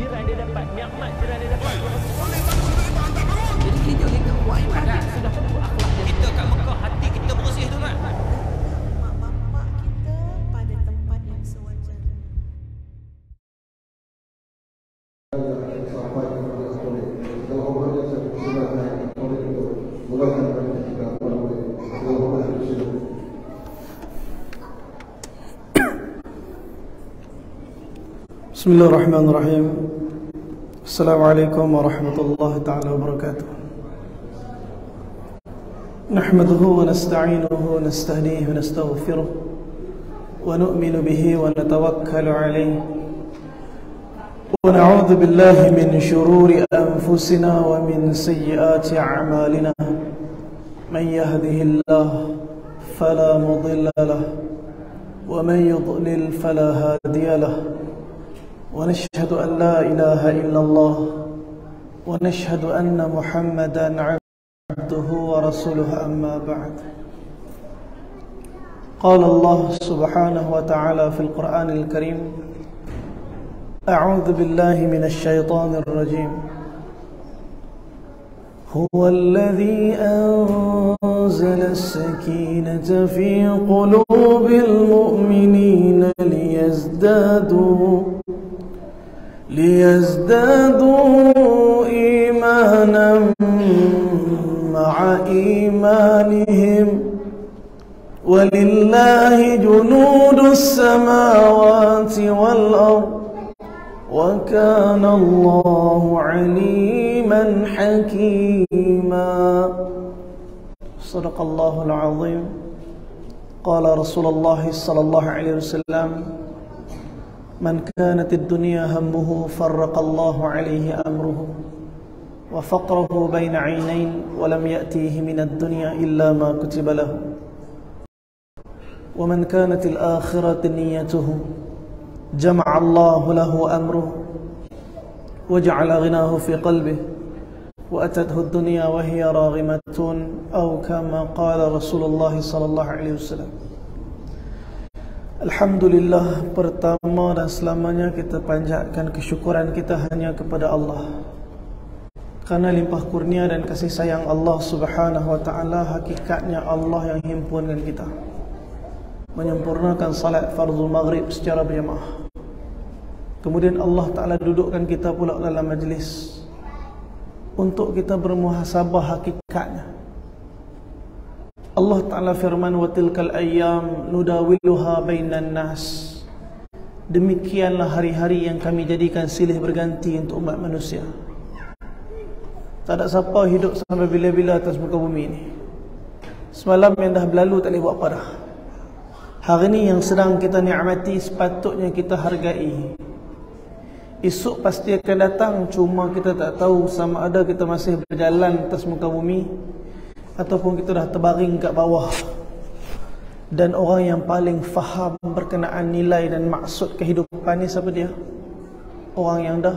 jiran dia dapat, nikmat jiran dia dapat. Jadi kita buat ibadat. Sudah tentu akhlak dia. Kita kat Mekah, hati kita bersih tu kan. Mak bapak kita pada tempat yang sewajarnya. Bismillahirrahmanirrahim. Assalamualaikum warahmatullahi ta'ala wabarakatuh. Nahmaduhu wa nasta'inuhu wa nastahdihi wa nastaghfiruh wa nu'minu bihi wa natawakkalu alayhi wa na'udhu billahi min shururi anfusina wa min sayyiati a'malina. Man yahdihillahu fala mudilla lahu wa man yudlil fala hadiya lahu. ونشهد أن لا إله إلا الله ونشهد أن محمدا عبده ورسوله أما بعد. قال الله سبحانه وتعالى في القرآن الكريم: أعوذ بالله من الشيطان الرجيم. هو الذي أنزل السكينة في قلوب المؤمنين ليزدادوا إيمانا مع إيمانهم ولله جنود السماوات والأرض وكان الله عليما حكيما. صدق الله العظيم. قال رسول الله صلى الله عليه وسلم: من كانت الدنيا همه فرق الله عليه أمره وفقره بين عينين ولم يأتيه من الدنيا إلا ما كتب له ومن كانت الآخرة نيته جمع الله له أمره وجعل غناه في قلبه وأتته الدنيا وهي راغمة أو كما قال رسول الله صلى الله عليه وسلم. Alhamdulillah, pertama dan selamanya kita panjatkan kesyukuran kita hanya kepada Allah. Karena limpah kurnia dan kasih sayang Allah Subhanahu wa ta'ala, hakikatnya Allah yang himpunkan kita menyempurnakan salat fardhu maghrib secara berjamaah. Kemudian Allah Ta'ala dudukkan kita pula dalam majlis untuk kita bermuhasabah hakikatnya. Allah Ta'ala firman: wa tilkal ayyam nudawiluha bainan nas. Demikianlah hari-hari yang kami jadikan silih berganti untuk umat manusia. Tak ada siapa hidup sampai bila-bila atas muka bumi ini. Semalam yang dah berlalu tak boleh buat apa dah. Hari ini yang sedang kita nikmati sepatutnya kita hargai. Esok pasti akan datang, cuma kita tak tahu sama ada kita masih berjalan atas muka bumi ataupun kita dah terbaring kat bawah. Dan orang yang paling faham berkenaan nilai dan maksud kehidupan ni siapa dia? Orang yang dah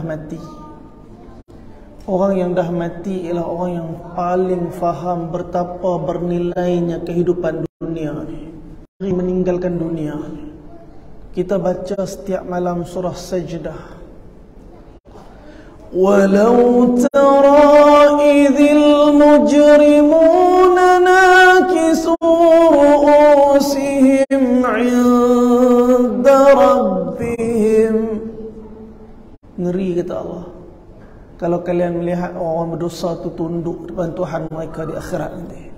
mati. Orang yang dah mati ialah orang yang paling faham betapa bernilainya kehidupan dunia ni. Meninggalkan dunia ni. Kita baca setiap malam surah Sajdah. Walau tara idhil mujrimuna nakisu ru'usihim 'inda rabbihim. Ngeri kata Allah, kalau kalian melihat orang berdosa itu tunduk depan Tuhan mereka di akhirat nanti.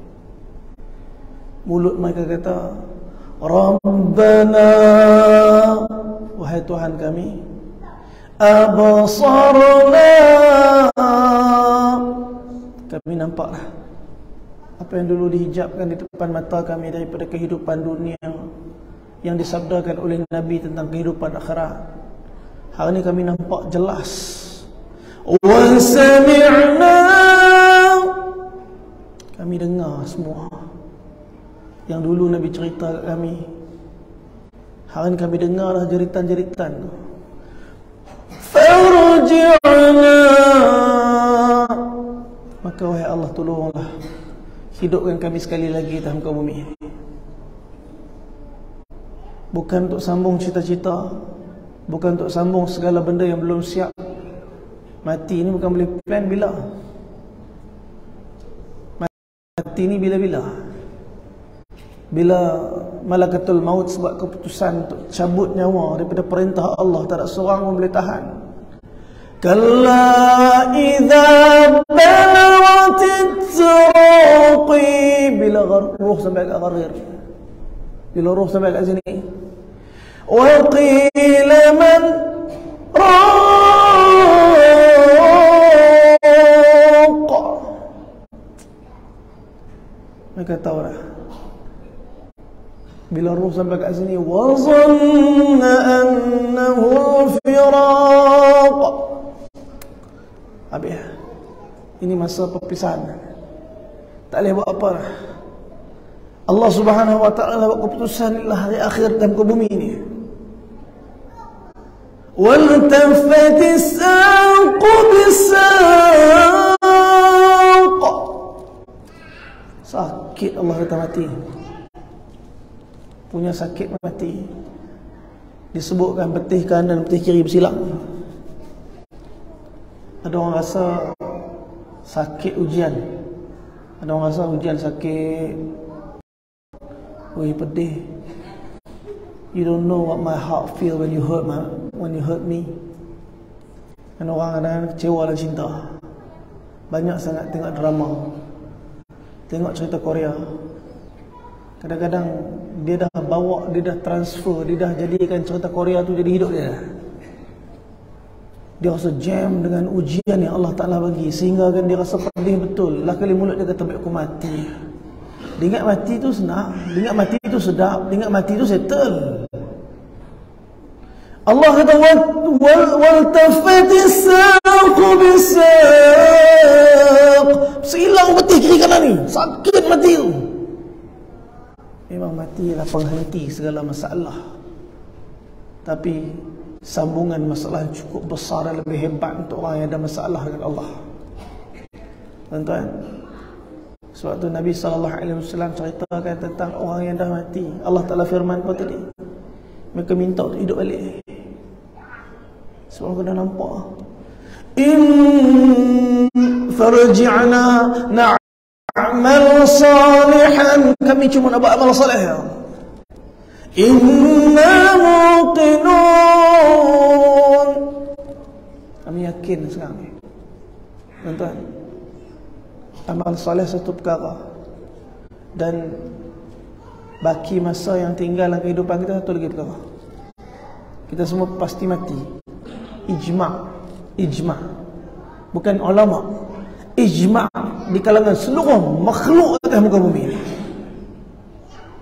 Mulut mereka kata, Rabbana, wahai Tuhan kami, abasarna, kami nampaklah apa yang dulu dihijabkan di depan mata kami daripada kehidupan dunia yang disabdakan oleh Nabi tentang kehidupan akhirat. Hari ini kami nampak jelas. Wa sami'na, kami dengar semua yang dulu Nabi cerita kat kami. Hari ini kami dengarlah jeritan-jeritan. Farji'na, maka wahai Allah, tolonglah hidupkan kami sekali lagi atas muka bumi ini. Bukan untuk sambung cita-cita bukan untuk sambung segala benda yang belum siap. Mati ni bukan boleh plan bila. Mati ni bila-bila. Bila malakatul maut sebab keputusan untuk cabut nyawa daripada perintah Allah, tak ada seorang pun boleh tahan. Kalla idza balaghatit turaqi, bila ruh sampai kat gharir, bila ruh sampai kat sini, wa qila man raq, mereka tahu dah. Bila ruh sampai kat sini, wa zanna annahu al-firaq, habis. Ini masa perpisahan, tak boleh buat apa dah. Allah Subhanahu wa ta'ala buat keputusan, inilah hari akhir dalam muka bumi ini. Waltafatis saqu bisaq, sakit Allah kata mati, punya sakit mati. Disebutkan betih kanan betih kiri bersilang. Ada orang rasa sakit ujian, ada orang rasa ujian sakit, weh pedih. You don't know what my heart feel when you hurt me. Dan orang kadang kecewa dalam cinta. Banyak sangat tengok drama, tengok cerita Korea. Kadang-kadang dia dah bawa, dia dah transfer, dia dah jadikan cerita Korea tu jadi hidup dia. Dia rasa jam dengan ujian yang Allah Ta'ala bagi, sehingga kan dia rasa pedih betul. Lah kali mulut dia kata, baik aku mati. Dia ingat mati tu senang, dia ingat mati tu sedap, dia ingat mati tu settle. Allah kata, waltafatis saqu bisaq, silang betih kiri kanan ni, sakit mati tu. Memang mati adalah penghenti segala masalah. Tapi sambungan masalah yang cukup besar dan lebih hebat untuk orang yang ada masalah dengan Allah. Tuan-tuan, sebab tu Nabi SAW ceritakan tentang orang yang dah mati. Allah Ta'ala firman apa tadi? Mereka minta untuk hidup balik. Sebab mereka dah nampak, farji'na na'mal salihan, kami cuma nak buat amal salih. Inna muqinun, kami yakin sekarang ni. Tuan-tuan, amal soleh satu perkara, dan baki masa yang tinggal dalam kehidupan kita satu lagi perkara. Kita semua pasti mati. Ijma', bukan ulama, ijma' di kalangan seluruh makhluk atas muka bumi ini.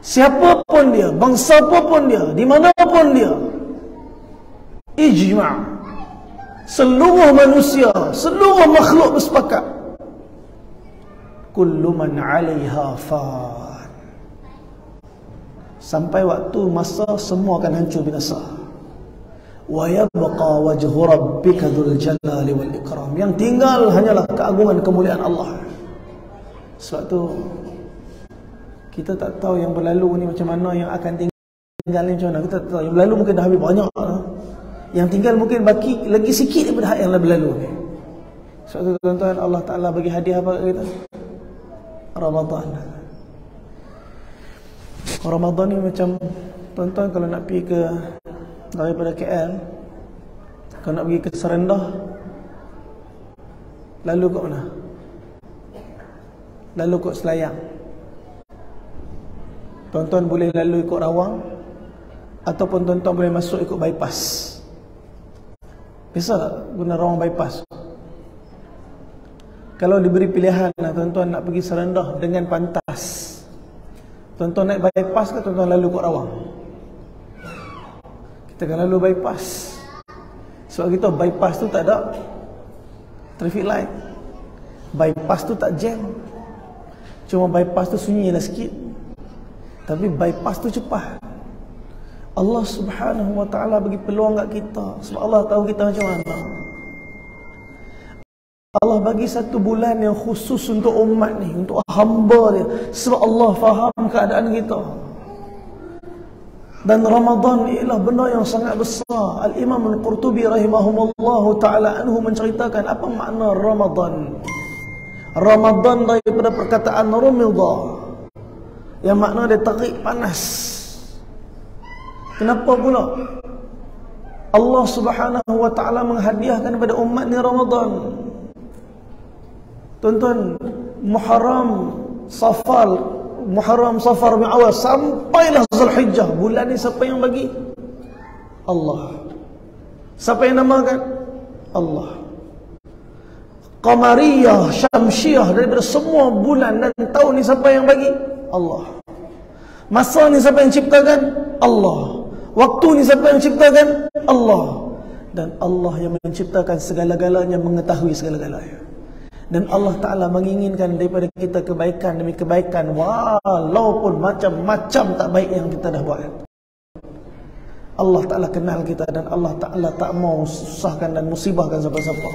Siapa pun dia, bangsa apa pun dia, di mana pun dia, ijma', seluruh manusia, seluruh makhluk bersepakat, kullu man 'alaiha fan, sampai waktu masa semua akan hancur binasa. Wa yabqa wajhu rabbika dzul jalali wal ikram, yang tinggal hanyalah keagungan kemuliaan Allah. Sebab tu kita tak tahu yang berlalu ni macam mana, yang akan tinggal ni macam mana kita tak tahu. Yang berlalu mungkin dah habis banyak, yang tinggal mungkin baki lagi sikit daripada yang berlalu ni. Sebab tu tuan-tuan, Allah Ta'ala bagi hadiah apa kita? Ramadan. Ramadan ni macam, tuan-tuan kalau nak pergi ke, daripada KL, kalau nak pergi ke Serendah, lalu kat mana? Lalu kat Selayang. Tuan-tuan boleh lalu ikut Rawang, ataupun tuan-tuan boleh masuk ikut bypass. Biasa tak guna Rawang bypass? Kalau diberi pilihan, tuan-tuan nak pergi Serendah dengan pantas, tuan-tuan naik bypass ke tuan-tuan lalu ikut Rawang? Kita akan lalu bypass. Sebab kita bypass tu tak ada traffic light, bypass tu tak jam, cuma bypass tu sunyi lah sikit, tapi bypass tu cepat. Allah Subhanahu wa ta'ala bagi peluang kat kita, sebab Allah tahu kita macam mana. Allah bagi satu bulan yang khusus untuk umat ni, untuk hamba dia, sebab Allah faham keadaan kita. Dan Ramadan ialah benda yang sangat besar. Al-Imam Al-Qurtubi rahimahumullahu ta'ala anhu menceritakan apa makna Ramadan. Ramadan daripada perkataan rumidha, yang makna dia terik panas. Kenapa pula Allah Subhanahu wa ta'ala menghadiahkan kepada umat ni Ramadan? Tuan-tuan, Muharram, Safar, Awal sampailah Zulhijjah. Bulan ni siapa yang bagi? Allah. Siapa yang namakan? Allah. Qamariyah, Syamsiyah, daripada semua bulan dan tahun ni siapa yang bagi? Allah. Masa ni siapa yang ciptakan? Allah. Waktu ni siapa yang ciptakan? Allah. Dan Allah yang menciptakan segala-galanya, mengetahui segala-galanya. Dan Allah Ta'ala menginginkan daripada kita kebaikan demi kebaikan, walaupun macam-macam tak baik yang kita dah buat. Allah Ta'ala kenal kita, dan Allah Ta'ala tak mau susahkan dan musibahkan siapa-siapa.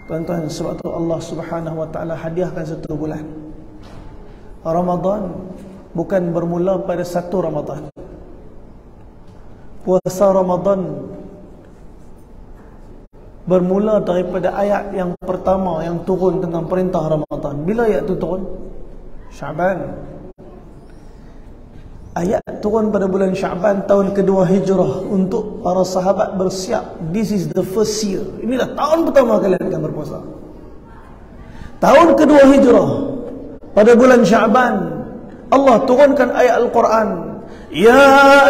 Tuan-tuan, sebab tu Allah Subhanahu wa Ta'ala hadiahkan satu bulan. Ramadan bukan bermula pada satu Ramadan. Puasa Ramadan bermula daripada ayat yang pertama yang turun tentang perintah Ramadan. Bila ayat itu turun? Syaban. Ayat turun pada bulan Syaban tahun kedua Hijrah untuk para sahabat bersiap. This is the first year. Inilah tahun pertama kalian akan berpuasa. Tahun kedua Hijrah pada bulan Syaban Allah turunkan ayat Al-Quran. Ya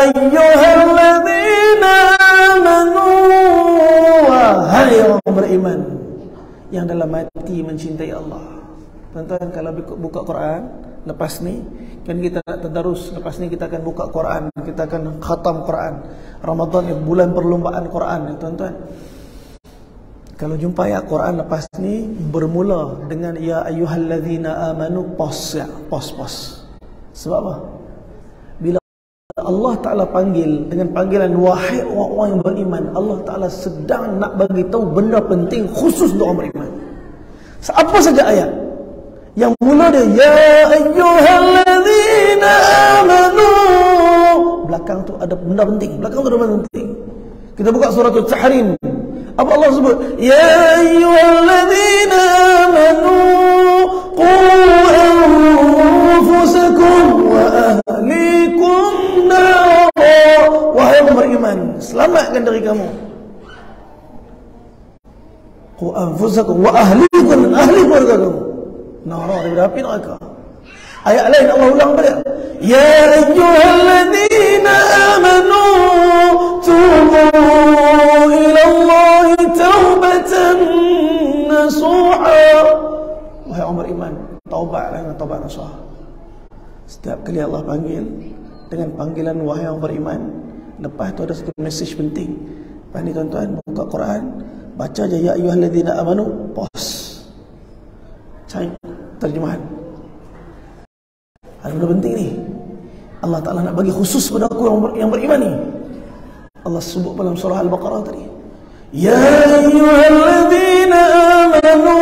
ayyuhalladzina amanu, wahai orang beriman yang dalam hati mencintai Allah. Tuan-tuan, kalau buka Quran lepas ni kan kita nak tadarus, lepas ni kita akan buka Quran, kita akan khatam Quran. Ramadan ni bulan perlombaan Quran, tuan-tuan. Kalau jumpa ayat Quran lepas ni bermula dengan ya ayyuhalladzina amanu, pos. Sebab apa? Bila Allah Ta'ala panggil dengan panggilan wahai orang-orang yang beriman, Allah Ta'ala sedang nak bagi tahu benda penting khusus untuk orang beriman. Apa saja ayat yang mula dia ya ayyuhalladzina amanu, belakang tu ada benda penting. Kita buka surah At-Tahrim. Apa Allah sebut? Ya ayyuhalladzina amanu qu anfusakum wa ahlikum nar. Wahai orang beriman, selamatkan diri kamu. Qu anfusakum wa ahlikum, ahli keluarga kamu nar, daripada api neraka. Ayat lain Allah ulang balik. Ya ayyuhalladzina amanu tubu ila Allah taubatan nasuha. Wahai orang beriman, taubatlah dengan taubat nasuha. Setiap kali Allah panggil dengan panggilan wahai orang beriman, lepas tu ada satu mesej penting. Lepas ni tuan-tuan, buka Quran, baca je ya ayyuhalladzina amanu, pause, cari terjemahan. Ada benda penting ni. Allah Ta'ala nak bagi khusus pada aku yang beriman ni. Allah sebut dalam surah Al-Baqarah tadi. Ya ayyuhalladzina amanu,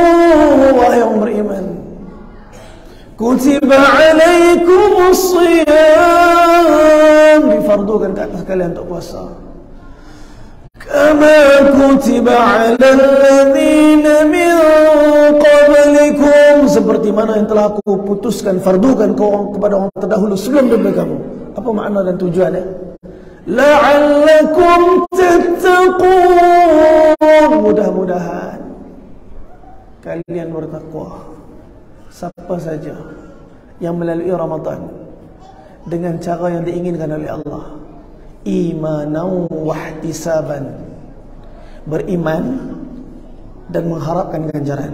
wahai yang beriman, kutiba alaikumus shiyam, difardukan ke atas kalian untuk puasa. Kama kutiba alal ladzina min qablikum, seperti mana yang telah aku putuskan fardukan kepada orang terdahulu sebelum daripada kamu. Apa makna dan tujuannya? La'allakum tattaqun, mudah-mudahan kalian bertakwa. Siapa saja yang melalui Ramadan dengan cara yang diinginkan oleh Allah, imanan wahtisaban, beriman dan mengharapkan ganjaran,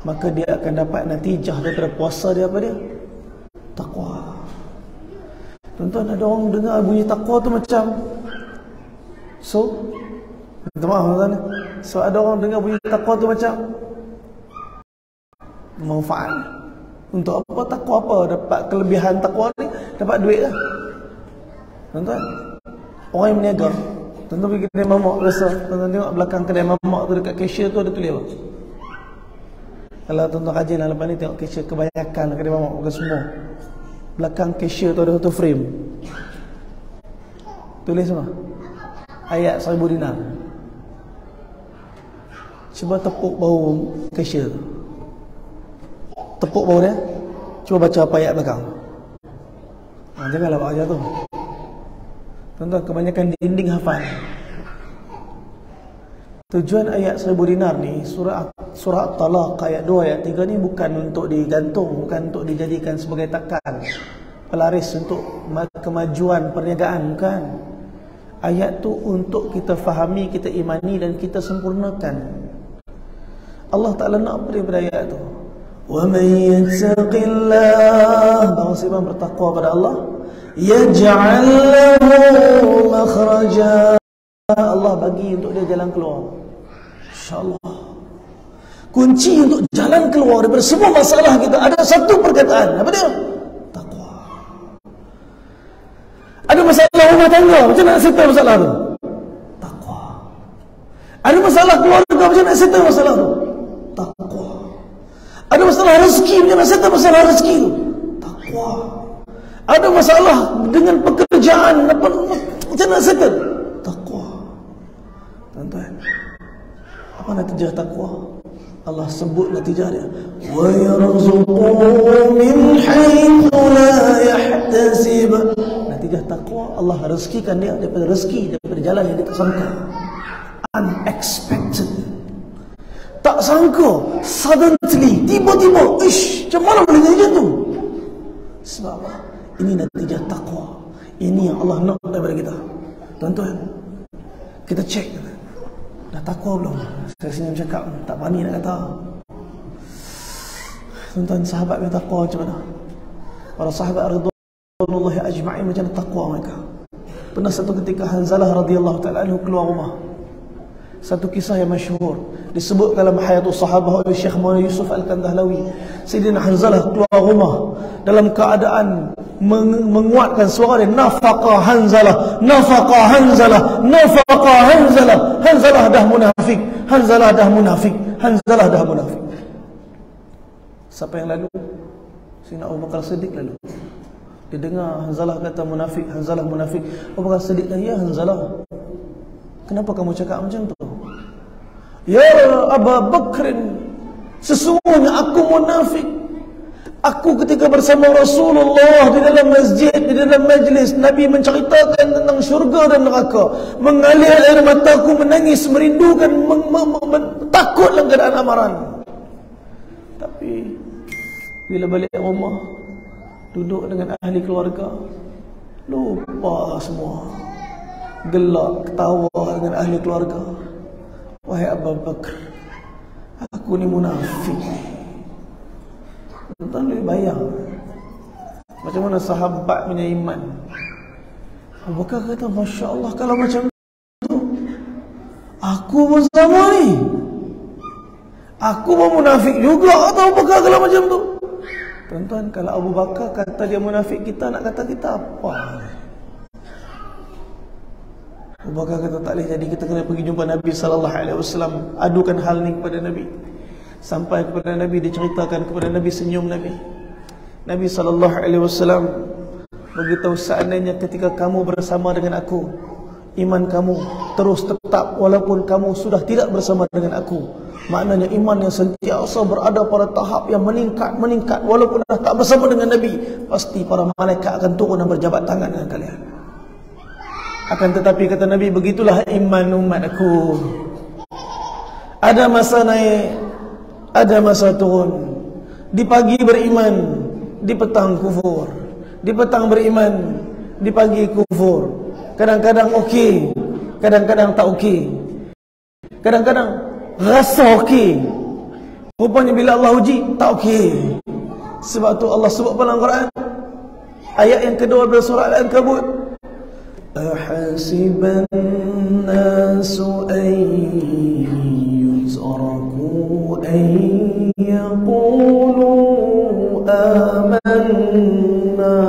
maka dia akan dapat natijah daripada puasa dia. Apa dia? Takwa. Tuan-tuan, ada orang dengar bunyi takwa tu macam minta maaf tuan-tuan, ada orang dengar bunyi takwa tu macam manfaat. Untuk apa takwa? Apa dapat kelebihan takwa ni? Dapat duit lah. Tuan-tuan, orang yang berniaga, tuan-tuan pergi kedai mamak biasa, tuan-tuan tengok belakang kedai mamak tu dekat cashier tu ada tulis apa? Kalau tuan-tuan rajin lah lepas ni tengok cashier, kebanyakan kedai mamak, bukan semua, belakang cashier tu ada satu frame. Tulis semua. Ayat 1000 dinar. Cuba tepuk bau cashier. Tepuk bau dia. Cuba baca apa ayat belakang. Janganlah baca tu. Tuan-tuan, kebanyakan dinding hafal. Tujuan ayat 1000 dinar ni, surah At-Talaq ayat 2 ayat 3 ni bukan untuk digantung, bukan untuk dijadikan sebagai takan pelaris untuk kemajuan perniagaan, bukan. Ayat tu untuk kita fahami, kita imani dan kita sempurnakan. Allah Ta'ala nak apa daripada ayat tu? Wa man yattaqillah, barang siapa bertakwa pada Allah, yaj'al lahu makhraja, Allah bagi untuk dia jalan keluar. InsyaAllah. Kunci untuk jalan keluar daripada semua masalah kita ada satu perkataan. Apa dia? Taqwa. Ada masalah rumah tangga, macam mana nak settle masalah tu? Taqwa. Ada masalah keluarga, macam mana nak settle masalah tu? Taqwa. Ada masalah rezeki, macam mana nak settle masalah rezeki tu? Taqwa. Ada masalah dengan pekerjaan, macam mana nak settle? Taqwa. Tuan-tuan, apa natijah takwa? Allah sebut natijah dia, wa yarzuquhu min haitsu la yahtasib. Natijah takwa, Allah rezekikan dia daripada rezeki, daripada jalan yang dia tak sangka. Unexpected. Tak sangka, suddenly, tiba-tiba, macam mana boleh jadi macam tu? Sebab apa? Ini natijah takwa. Ini yang Allah nak daripada kita. Tuan-tuan, kita cek, dah takwa belum? Saya senyum cakap, tak berani nak kata. Tuan-tuan, sahabat yang takwa macam mana? Para sahabat ridwanullahi ajma'in, macam mana takwa mereka? Pernah satu ketika Hanzalah radhiyallahu ta'ala anhu keluar rumah. Satu kisah yang masyhur disebut dalam Hayatul Sahabah oleh Syekh Maulana Yusuf Al-Kandahlawi. Sayyidina Hanzalah keluar rumah dalam keadaan menguatkan suara dia, nafaqa Hanzalah, nafaqa Hanzalah, nafaqa Hanzalah. Hanzalah dah munafik, Hanzalah dah munafik, Hanzalah dah munafik. Siapa yang lalu? Sayyidina Abu Bakar Siddiq lalu. Dia dengar Hanzalah kata munafik, Hanzalah munafik. Abu Bakar Siddiq kata, ya Hanzalah, kenapa kamu cakap macam tu? Ya Abu Bakr, sesungguhnya aku munafik. Aku ketika bersama Rasulullah di dalam masjid, di dalam majlis, Nabi menceritakan tentang syurga dan neraka, mengalir air mataku, menangis, merindukan, takut dalam keadaan amaran. Tapi bila balik rumah, duduk dengan ahli keluarga, lupa semua, gelak, ketawa dengan ahli keluarga. Wahai Abu Bakar, aku ni munafik. Tuan-tuan boleh bayang macam mana sahabat punya iman. Abu Bakar kata, Masya Allah, kalau macam tu aku pun sama ni, aku pun munafik juga. Atau Abu Bakar kalau macam tu? Tuan-tuan, kalau Abu Bakar kata dia munafik, kita nak kata kita apa? Abu Bakar kata tak boleh, jadi kita kena pergi jumpa Nabi SAW, adukan hal ni kepada Nabi. Sampai kepada Nabi, diceritakan kepada Nabi, senyum Nabi. Nabi SAW beritahu, seandainya ketika kamu bersama dengan aku, iman kamu terus tetap walaupun kamu sudah tidak bersama dengan aku, maknanya iman yang sentiasa berada pada tahap yang meningkat walaupun dah tak bersama dengan Nabi, pasti para malaikat akan turun dan berjabat tangan dengan kalian. Akan tetapi kata Nabi, begitulah iman umat aku. Ada masa naik, ada masa turun. Di pagi beriman, di petang kufur. Di petang beriman, di pagi kufur. Kadang-kadang okey, kadang-kadang tak okey. Kadang-kadang rasa okey, rupanya bila Allah uji, tak okey. Sebab tu Allah sebut dalam Quran, ayat yang kedua dari surah Al-Ankabut, أحسب الناس أن يتركوا أن يقولوا آمنا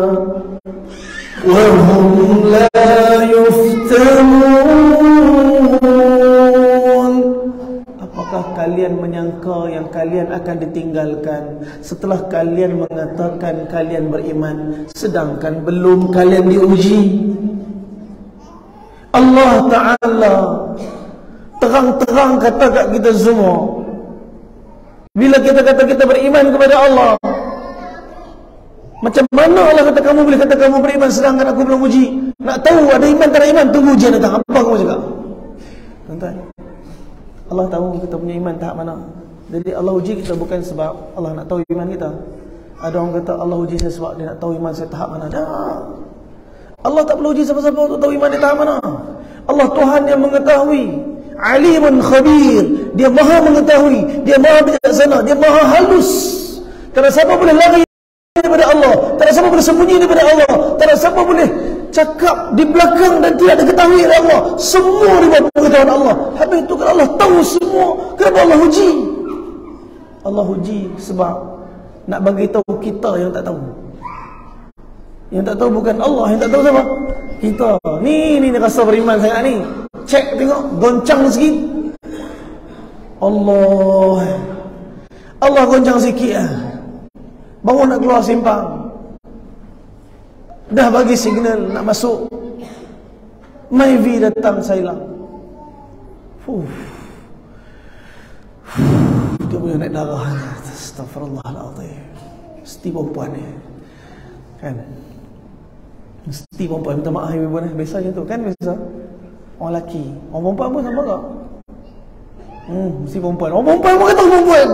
وهم لا يفتنون. Apakah kalian menyangka yang kalian akan ditinggalkan setelah kalian mengatakan kalian beriman, sedangkan belum kalian diuji? Allah Ta'ala terang-terang kata kat kita semua, bila kita kata kita beriman kepada Allah, macam mana Allah kata kamu boleh kata kamu beriman sedangkan aku belum uji? Nak tahu ada iman tak ada iman, tunggu ujian datang. Apa kamu cakap? Tuan-tuan, Allah tahu kita punya iman tahap mana. Jadi Allah uji kita bukan sebab Allah nak tahu iman kita. Ada orang kata Allah uji saya sebab dia nak tahu iman saya tahap mana. Dah, Allah tak perlu uji siapa-siapa untuk tahu iman dia tahap mana. Allah Tuhan yang mengetahui, Alimun Khabir. Dia maha mengetahui, dia maha bijaksana, dia maha halus. Tak ada siapa boleh lari daripada Allah, tak ada siapa boleh sembunyi daripada Allah, tak ada siapa boleh cakap di belakang dan tidak diketahui oleh Allah. Semua di bawah pengetahuan Allah. Habis itu kalau Allah tahu semua, kenapa Allah uji? Allah uji sebab nak bagi tahu kita yang tak tahu. Yang tak tahu bukan Allah, yang tak tahu siapa? Kita. Ni rasa beriman sangat ni. Cek tengok, goncang sikit. Allah goncang sikit lah. Baru nak keluar simpang, dah bagi signal nak masuk. Myvi datang sailang. Dia punya naik darah. Astaghfirullahaladzim. Mesti perempuan ni kan, mesti perempuan minta maaf ibu ni. Biasa macam tu kan, biasa orang lelaki, orang perempuan pun sama tak? Mesti perempuan. Orang perempuan pun kata perempuan.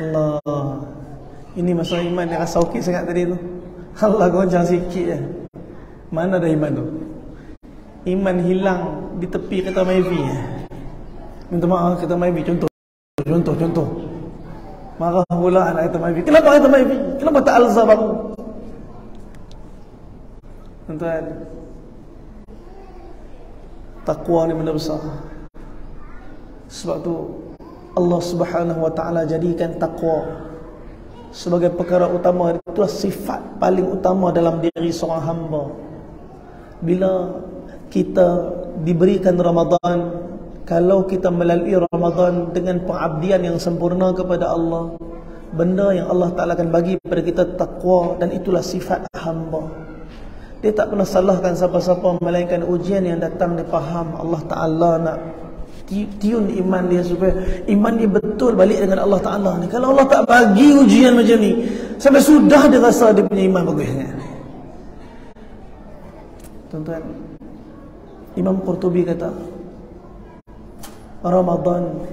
Allah, ini masalah iman yang rasa okey sangat tadi tu. Allah goncang sikit je. Mana ada iman tu? Iman hilang di tepi kata Myvi. Minta maaf kata Myvi. Contoh. Marah pula anak kata Myvi. Kenapa kata Myvi? Kenapa tak alza baru? Tuan-tuan, takwa ni benda besar. Sebab tu Allah Subhanahu wa ta'ala jadikan takwa sebagai perkara utama. Itulah sifat paling utama dalam diri seorang hamba. Bila kita diberikan Ramadan, kalau kita melalui Ramadan dengan pengabdian yang sempurna kepada Allah, benda yang Allah Ta'ala akan bagi kepada kita takwa. Dan itulah sifat hamba. Dia tak pernah salahkan siapa-siapa, melainkan ujian yang datang dia faham Allah Ta'ala nak tiun iman dia supaya iman dia betul balik dengan Allah Ta'ala ni. Kalau Allah tak bagi ujian macam ni, sampai sudah dia rasa dia punya iman bagusnya. Tuan-tuan, Imam Qurtubi kata Ramadan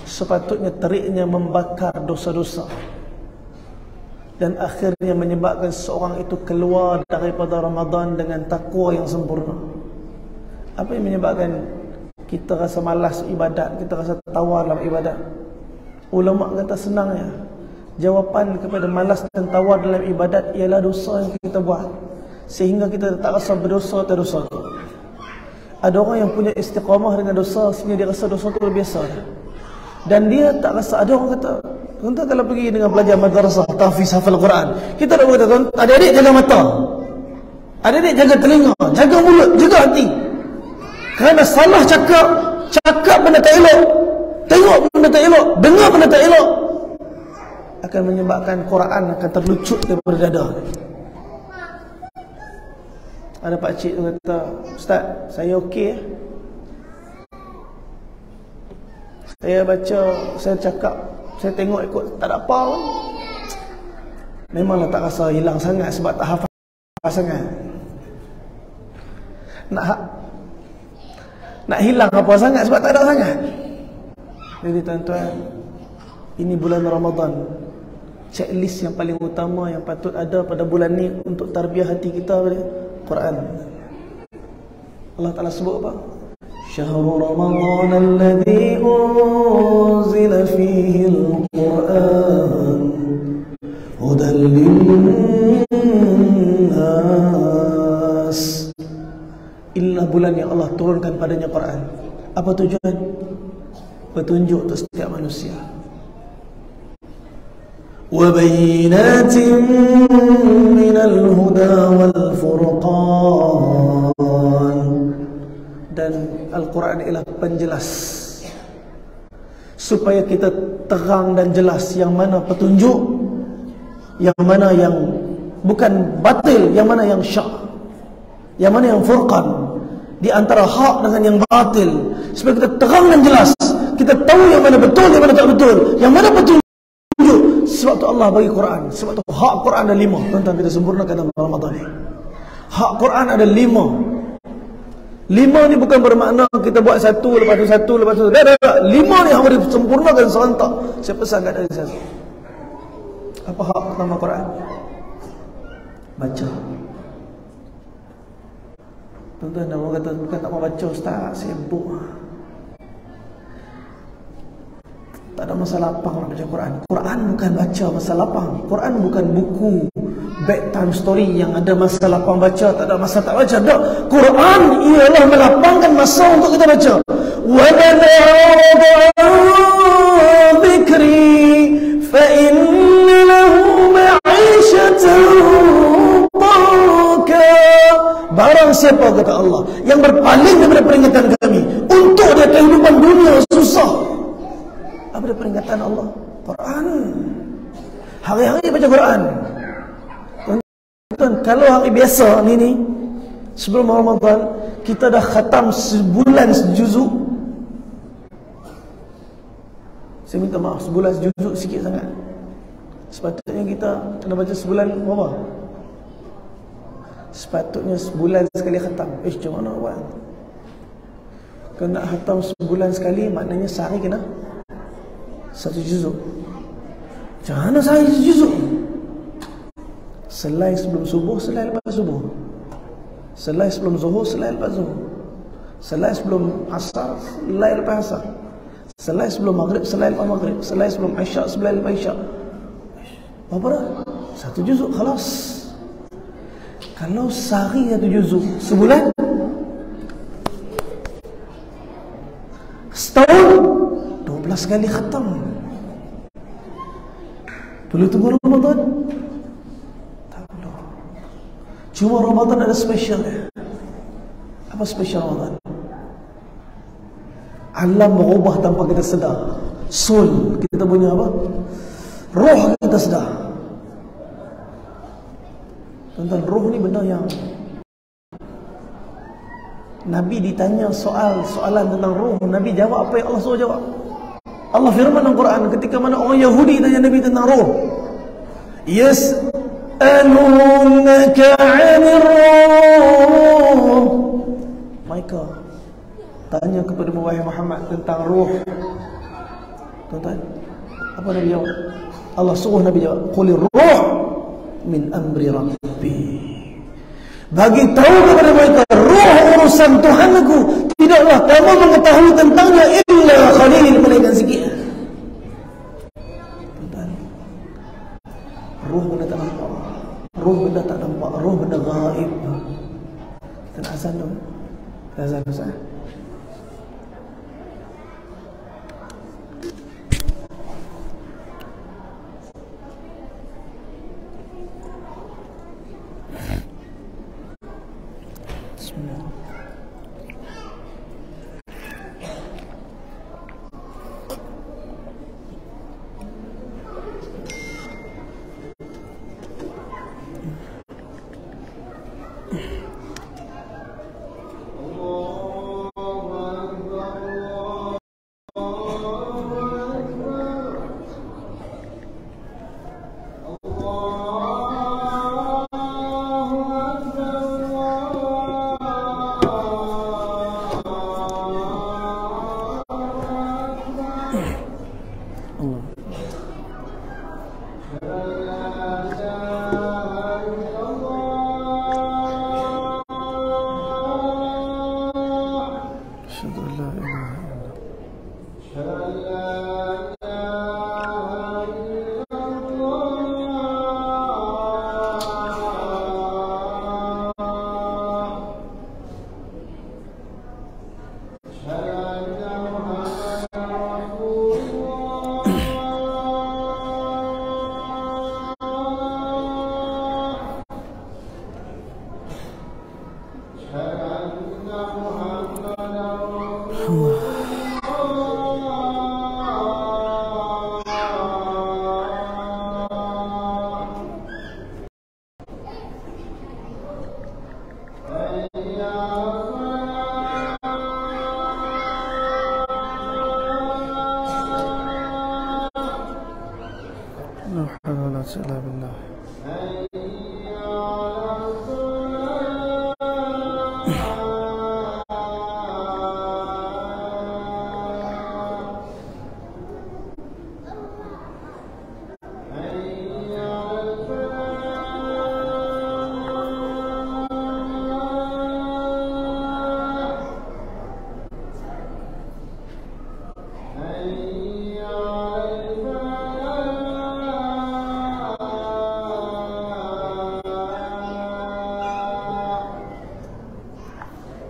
sepatutnya teriknya membakar dosa-dosa dan akhirnya menyebabkan seorang itu keluar daripada Ramadan dengan takwa yang sempurna. Apa yang menyebabkan kita rasa malas ibadat, kita rasa tawar dalam ibadat? Ulama kata senangnya, jawapan kepada malas dan tawar dalam ibadat ialah dosa yang kita buat, sehingga kita tak rasa berdosa atau dosa tu. Ada orang yang punya istiqamah dengan dosa sehingga dia rasa dosa tu biasa, dan dia tak rasa. Ada orang kata, tuan-tuan kalau pergi dengan pelajar madrasah tahfiz hafal Quran, kita tak berkata, adik-adik jaga mata, adik-adik jaga telinga, jaga mulut, jaga hati. Kerana salah cakap benda tak elok, tengok benda tak elok, dengar benda tak elok, akan menyebabkan Quran akan terlucut daripada dada. Ada pakcik tu kata, Ustaz, saya okey, saya baca, saya cakap, saya tengok ikut, tak ada apa pun. Memanglah tak rasa hilang sangat sebab tak hafal sangat. Nak hilang apa sangat sebab tak ada sangat. Jadi tuan-tuan, ini bulan Ramadan, checklist yang paling utama yang patut ada pada bulan ni untuk tarbiyah hati kita pada Quran. Allah Ta'ala sebut apa? Syahrul Ramadan alladhi unzila fihi al-Quran hudan lin-nas. Inilah bulan yang Allah turunkan padanya Quran. Apa tujuan? Petunjuk untuk setiap manusia. وَبَيِّنَاتٍ مِّنَ الْهُدَى وَالْفُرْقَانِ. Dan Al-Quran ialah penjelas, supaya kita terang dan jelas yang mana petunjuk, yang mana yang bukan batil, yang mana yang syak, yang mana yang furqan di antara hak dengan yang batil, supaya kita terang dan jelas, kita tahu yang mana betul, yang mana tak betul, yang mana petunjuk. Sebab tu Allah bagi Quran, sebab tu hak Quran ada 5. Tuan-tuan, kita sempurnakan dalam Ramadan ni. Hak Quran ada 5. 5 ni bukan bermakna kita buat satu lepas tu satu lepas tu. Tak. 5 ni harus disempurnakan serentak. Saya pesan kat dari saya. Apa hak pertama Quran? Baca. Tuan-tuan, dah orang kata bukan tak mau baca ustaz, sibuk. Tak ada masa lapang nak baca Quran. Quran bukan baca masa lapang. Quran bukan buku bedtime story yang ada masa lapang baca, tak ada masa tak baca. Tak. Quran ialah melapangkan masa untuk kita baca. Wa man dzikri fa inna lahu ma'ishatan dhanka. Barang siapa, kata Allah, yang berpaling daripada peringatan kami, untuk dia kehidupan dunia susah. Apa dia peringatan Allah? Quran. Hari-hari baca Quran. Tuan, kalau hari biasa ni sebelum Ramadan kita dah khatam sebulan sejuzuk. Saya minta maaf, sebulan sejuzuk sikit sangat. Sepatutnya kita kena baca sebulan berapa? Sepatutnya sebulan sekali khatam. Macam mana buat? Kalau nak khatam sebulan sekali, maknanya sehari kena 1 juzuk. Macam mana sehari 1 juzuk? Selai sebelum subuh, selai lepas subuh. Selai sebelum zuhur, selai lepas zuhur. Selai sebelum asar, selai lepas asar. Selai sebelum maghrib, selai lepas maghrib. Selai sebelum isyak, selai lepas isyak. Berapa dah? 1 juzuk, khalas. Kalau sehari 1 juzuk, sebulan? Setahun? 12 kali khatam. Perlu tunggu Ramadan? Tak perlu. Cuma Ramadan ada special dia. Apa special Ramadan? Alam berubah tanpa kita sedar. Soul kita punya apa? Roh kita sedar. Tuan-tuan, roh ni benda yang Nabi ditanya soalan tentang roh, Nabi jawab apa yang Allah suruh jawab. Allah firman dalam Quran ketika mana orang Yahudi tanya Nabi tentang roh. Yas'alunaka 'anir ruh. Mereka tanya kepada wahai Muhammad tentang roh. Tuan-tuan, apa Nabi jawab? Allah suruh Nabi jawab, qulir ruh min amri rabbi. Bagi tahu kepada mereka, roh urusan Tuhanku, tidaklah kamu mengetahui tentangnya illa khalil, melainkan sikit. Tuan-tuan, roh benda tak nampak, roh benda tak nampak, roh benda gaib. Kita nak azan tu, kita azan Ustaz.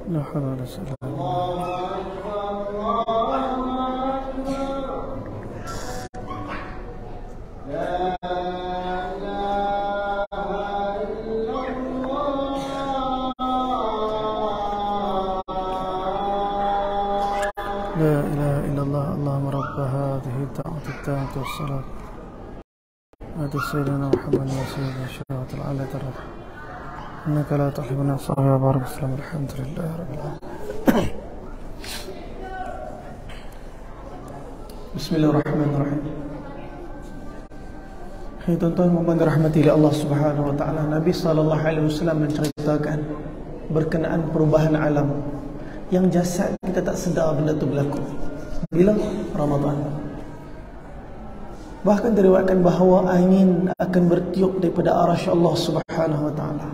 La haula wala quwwata illa لا إله إلا الله اللهم رب هذه الدعوة التامة والصلاة آت سيدنا محمد وسيدنا الشفاعة العالية الرفع إنك لا تحب الناس يا بارك السلام الحمد لله رب العالمين. Bismillahirrahmanirrahim. Hai tuan-tuan mohon dirahmati oleh Allah Subhanahu wa taala. Nabi sallallahu alaihi wasallam menceritakan berkenaan perubahan alam yang jasad kita tak sedar benda tu berlaku bila Ramadan. Bahkan diriwayatkan bahawa angin akan bertiup daripada arasy Allah Subhanahu wa taala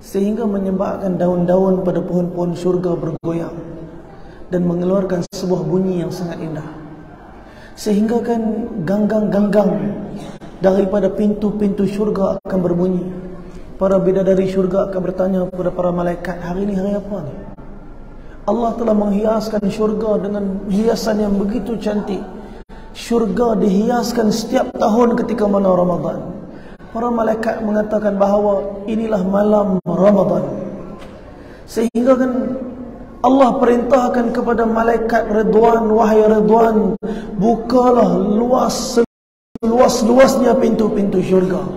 sehingga menyebabkan daun-daun pada pohon-pohon syurga bergoyang dan mengeluarkan sebuah bunyi yang sangat indah. Sehingga kan ganggang-ganggang daripada pintu-pintu syurga akan berbunyi. Para bidadari syurga akan bertanya kepada para malaikat, hari ini hari apa ni? Allah telah menghiaskan syurga dengan hiasan yang begitu cantik. Syurga dihiaskan setiap tahun ketika mana Ramadan. Para malaikat mengatakan bahawa inilah malam Ramadan. Sehingga kan Allah perintahkan kepada malaikat Ridwan, wahai Ridwan, bukalah luas-luasnya pintu-pintu syurga.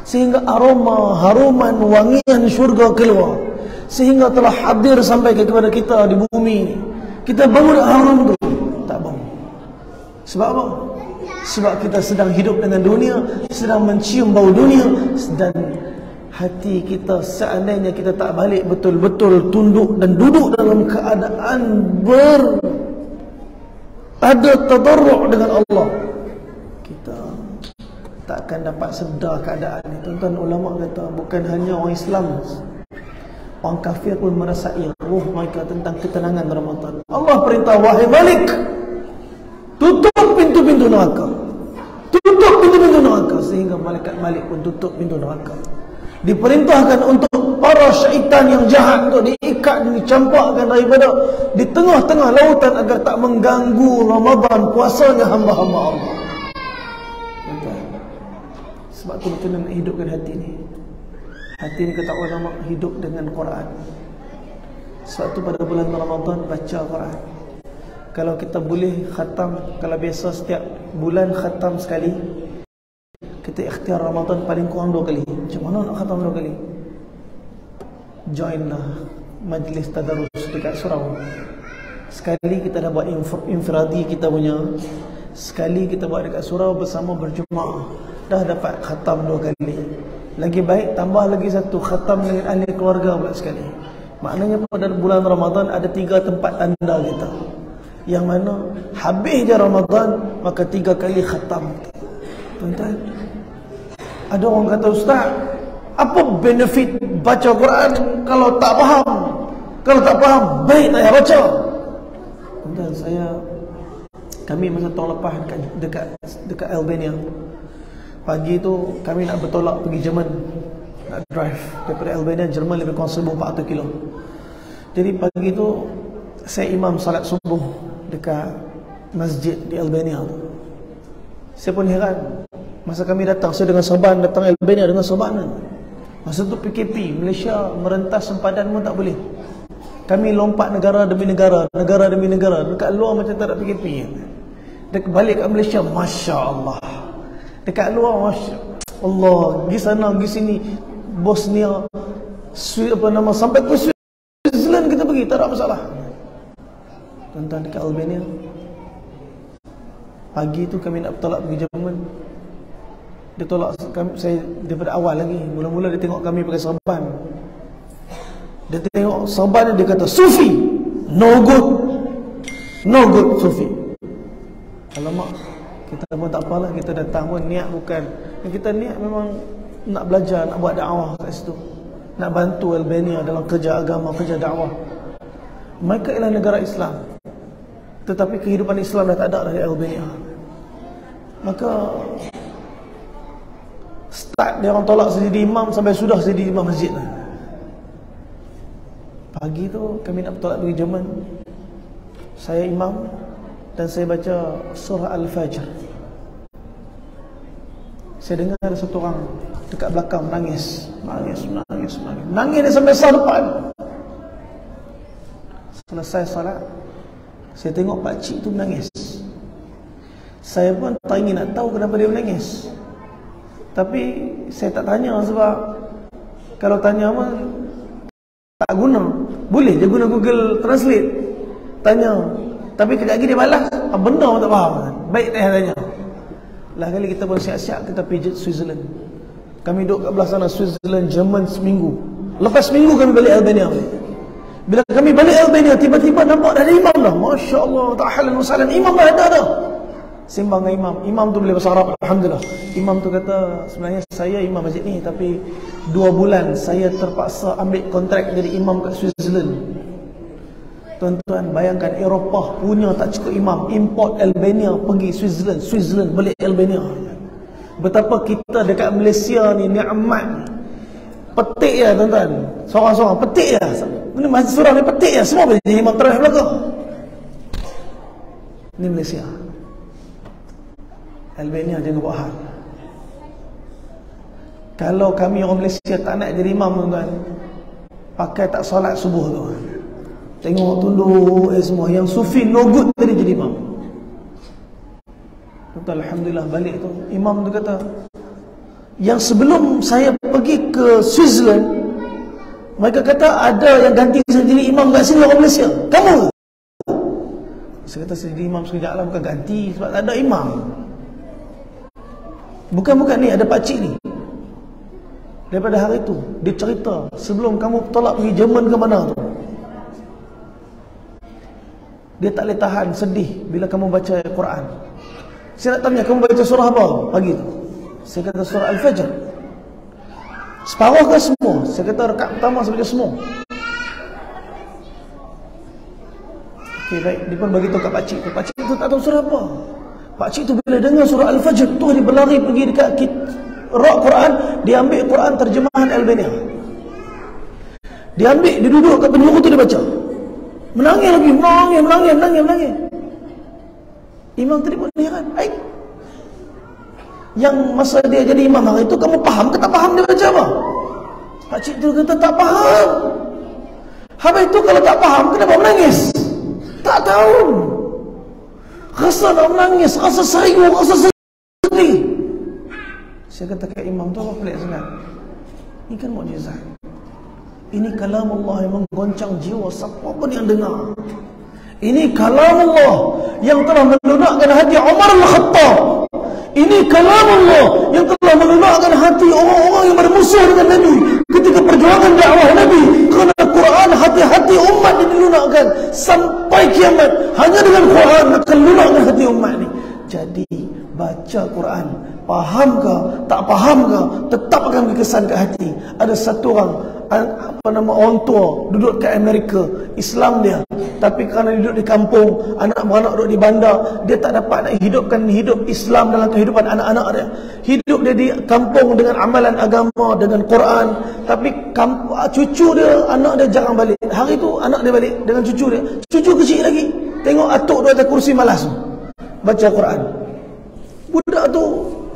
Sehingga aroma, haruman, wangian syurga keluar. Sehingga telah hadir sampai kepada kita di bumi ini. Kita bau harum tu? Tak bau. Sebab apa? Sebab kita sedang hidup dengan dunia, sedang mencium bau dunia, dan hati kita seandainya kita tak balik betul-betul tunduk dan duduk dalam keadaan ada tadarru' dengan Allah, kita tak akan dapat sedar keadaan ini. Tuan-tuan, ulama kata bukan hanya orang Islam, orang kafir pun merasai ruh mereka tentang ketenangan Ramadan. Allah perintah, wahai Malik, tutup pintu-pintu neraka. Tutup pintu-pintu neraka. Sehingga malaikat Malik pun tutup pintu neraka. Diperintahkan untuk para syaitan yang jahat untuk diikat dan dicampakkan daripada di tengah-tengah lautan agar tak mengganggu Ramadan, puasanya hamba-hamba Allah. Sebab tu kita nak hidupkan hati ni. Hati ni kata ulama hidup dengan Quran. Sebab tu pada bulan Ramadan baca Quran. Kalau kita boleh khatam, kalau biasa setiap bulan khatam sekali, kita ikhtiar Ramadan paling kurang 2 kali. Macam mana nak khatam 2 kali? Joinlah majlis tadarus dekat surau. Sekali kita dah buat infiradi kita punya, sekali kita buat dekat surau bersama berjemaah. Dah dapat khatam 2 kali. Lagi baik tambah lagi 1 khatam dengan ahli keluarga pula sekali. Maknanya pada bulan Ramadan ada 3 tempat tanda kita, yang mana habis je Ramadan maka 3 kali khatam. Tuan-tuan, ada orang kata, Ustaz, apa benefit baca Quran kalau tak faham? Kalau tak faham, baik tak payah baca. Tuan-tuan, kami masa tahun lepas dekat Albania. Pagi tu kami nak bertolak pergi Jerman, nak drive daripada Albania Jerman lebih kurang 1,400 kilo. Jadi pagi tu saya imam salat subuh dekat masjid di Albania tu. Saya pun heran, masa kami datang, saya dengan Saban datang Albania dengan Sabanan. Masa tu PKP, Malaysia merentas sempadan pun tak boleh. Kami lompat negara demi negara, negara demi negara. Dekat luar macam tak ada PKP. Dekat balik kat Malaysia, Masya Allah. Dekat luar, Masya Allah, pergi sana, pergi sini, Bosnia, sampai ke Switzerland kita pergi, tak ada masalah. Tuan-tuan, dekat Albania, pagi tu kami nak bertolak pergi Jerman. Dia tolak saya daripada awal lagi. Mula-mula dia tengok kami pakai serban. Dia tengok serban dia kata, Sufi, no good. No good Sufi. Alamak, kita pun tak apalah, kita datang pun niat bukan. Kita niat memang nak belajar, nak buat dakwah kat situ. Nak bantu Albania dalam kerja agama, kerja dakwah. Mereka ialah negara Islam, tetapi kehidupan Islam dah tak ada dari Albania. Maka start dia orang tolak jadi imam sampai sudah jadi imam masjid lah. Pagi tu kami nak bertolak pergi Jerman. Saya imam dan saya baca surah Al-Fajr. Saya dengar ada satu orang dekat belakang menangis. Nangis dia sampai sah depan. Selesai salat, saya tengok pakcik tu menangis. Saya pun tak ingin nak tahu kenapa dia menangis. Tapi saya tak tanya sebab kalau tanya pun tak guna. Boleh je guna Google Translate. Tanya. Tapi kejap lagi dia balas, benda pun tak faham. Baik tak tanya. Lah kali kita pun siap-siap kita pijat Switzerland. Kami duduk kat belah sana Switzerland, Jerman seminggu. Lepas seminggu kami balik Albania balik. Bila kami balik Albania, tiba-tiba nampak dah ada imam dah. Masya Allah, ta'ahalan wasalan. Imam dah ada dah. Sembang dengan imam. Imam tu boleh bahasa Arab, Alhamdulillah. Imam tu kata, sebenarnya saya imam masjid ni, tapi 2 bulan saya terpaksa ambil kontrak jadi imam kat Switzerland. Tuan-tuan, bayangkan Eropah punya tak cukup imam, import Albania pergi Switzerland, Switzerland balik Albania. Betapa kita dekat Malaysia ni nikmat. Petik ya tuan-tuan. Seorang-seorang petik ya. Ini masjid surah ni petik ya. Semua boleh jadi imam terakhir belakang. Ini Malaysia. Albania jangan buat hal. Kalau kami orang Malaysia tak nak jadi imam tuan-tuan, pakai tak solat subuh tu. Tengok tunduk semua. Yang sufi no good tadi jadi imam. Tuan-tuan, Alhamdulillah balik tu imam tu kata, yang sebelum saya pergi ke Switzerland, mereka kata ada yang ganti saya jadi imam kat sini orang Malaysia. Kamu? Saya kata saya jadi imam sekejap lah, bukan ganti sebab tak ada imam. Bukan ni, ada pakcik ni. Daripada hari tu dia cerita sebelum kamu tolak pergi Jerman ke mana tu, dia tak boleh tahan sedih bila kamu baca Quran. Saya nak tanya, kamu baca surah apa pagi tu? Saya kata surah Al-Fajr. Separuh ke semua? Saya kata rakaat pertama saya baca semua. Okey, baik. Dia pun bagi tahu kat pakcik tu. Pakcik tu tak tahu surah apa. Pakcik tu bila dengar surah Al-Fajr tu, dia berlari pergi dekat rak Quran. Dia ambil Quran terjemahan Albania. Dia ambil, dia duduk kat penjuru tu, dia baca. Menangis lagi, menangis. Imam tadi pun heran. Yang masa dia jadi imam hari itu, kamu faham ke tak faham dia baca apa? Pakcik tu kata tak faham. Habis itu kalau tak faham, kenapa menangis? Tak tahu. Rasa nak menangis, rasa serius, rasa sedih. Saya kata kat imam tu, apa pelik sangat? Ini kan mukjizat. Ini kalam Allah yang menggoncang jiwa siapa pun yang dengar. Ini kalam Allah yang telah melunakkan hati Umar Al-Khattab. Ini kalam Allah yang telah melunakkan hati orang-orang yang bermusuh dengan Nabi ketika perjuangan dakwah Nabi. Kerana Quran, hati-hati umat ini dilunakkan sampai kiamat. Hanya dengan Quran akan lunakkan hati umat ini. Jadi baca Quran, faham ke tak faham ke, tetap akan berkesan ke hati. Ada satu orang, orang tua duduk kat Amerika, Islam dia, tapi kerana duduk di kampung, anak-anak duduk di bandar, dia tak dapat nak hidupkan hidup Islam dalam kehidupan anak-anak dia. Hidup dia di kampung dengan amalan agama, dengan Quran, tapi cucu dia, anak dia jarang balik. Hari tu anak dia balik dengan cucu dia, cucu kecil lagi, tengok atuk duduk atas kursi malas baca Quran. Budak tu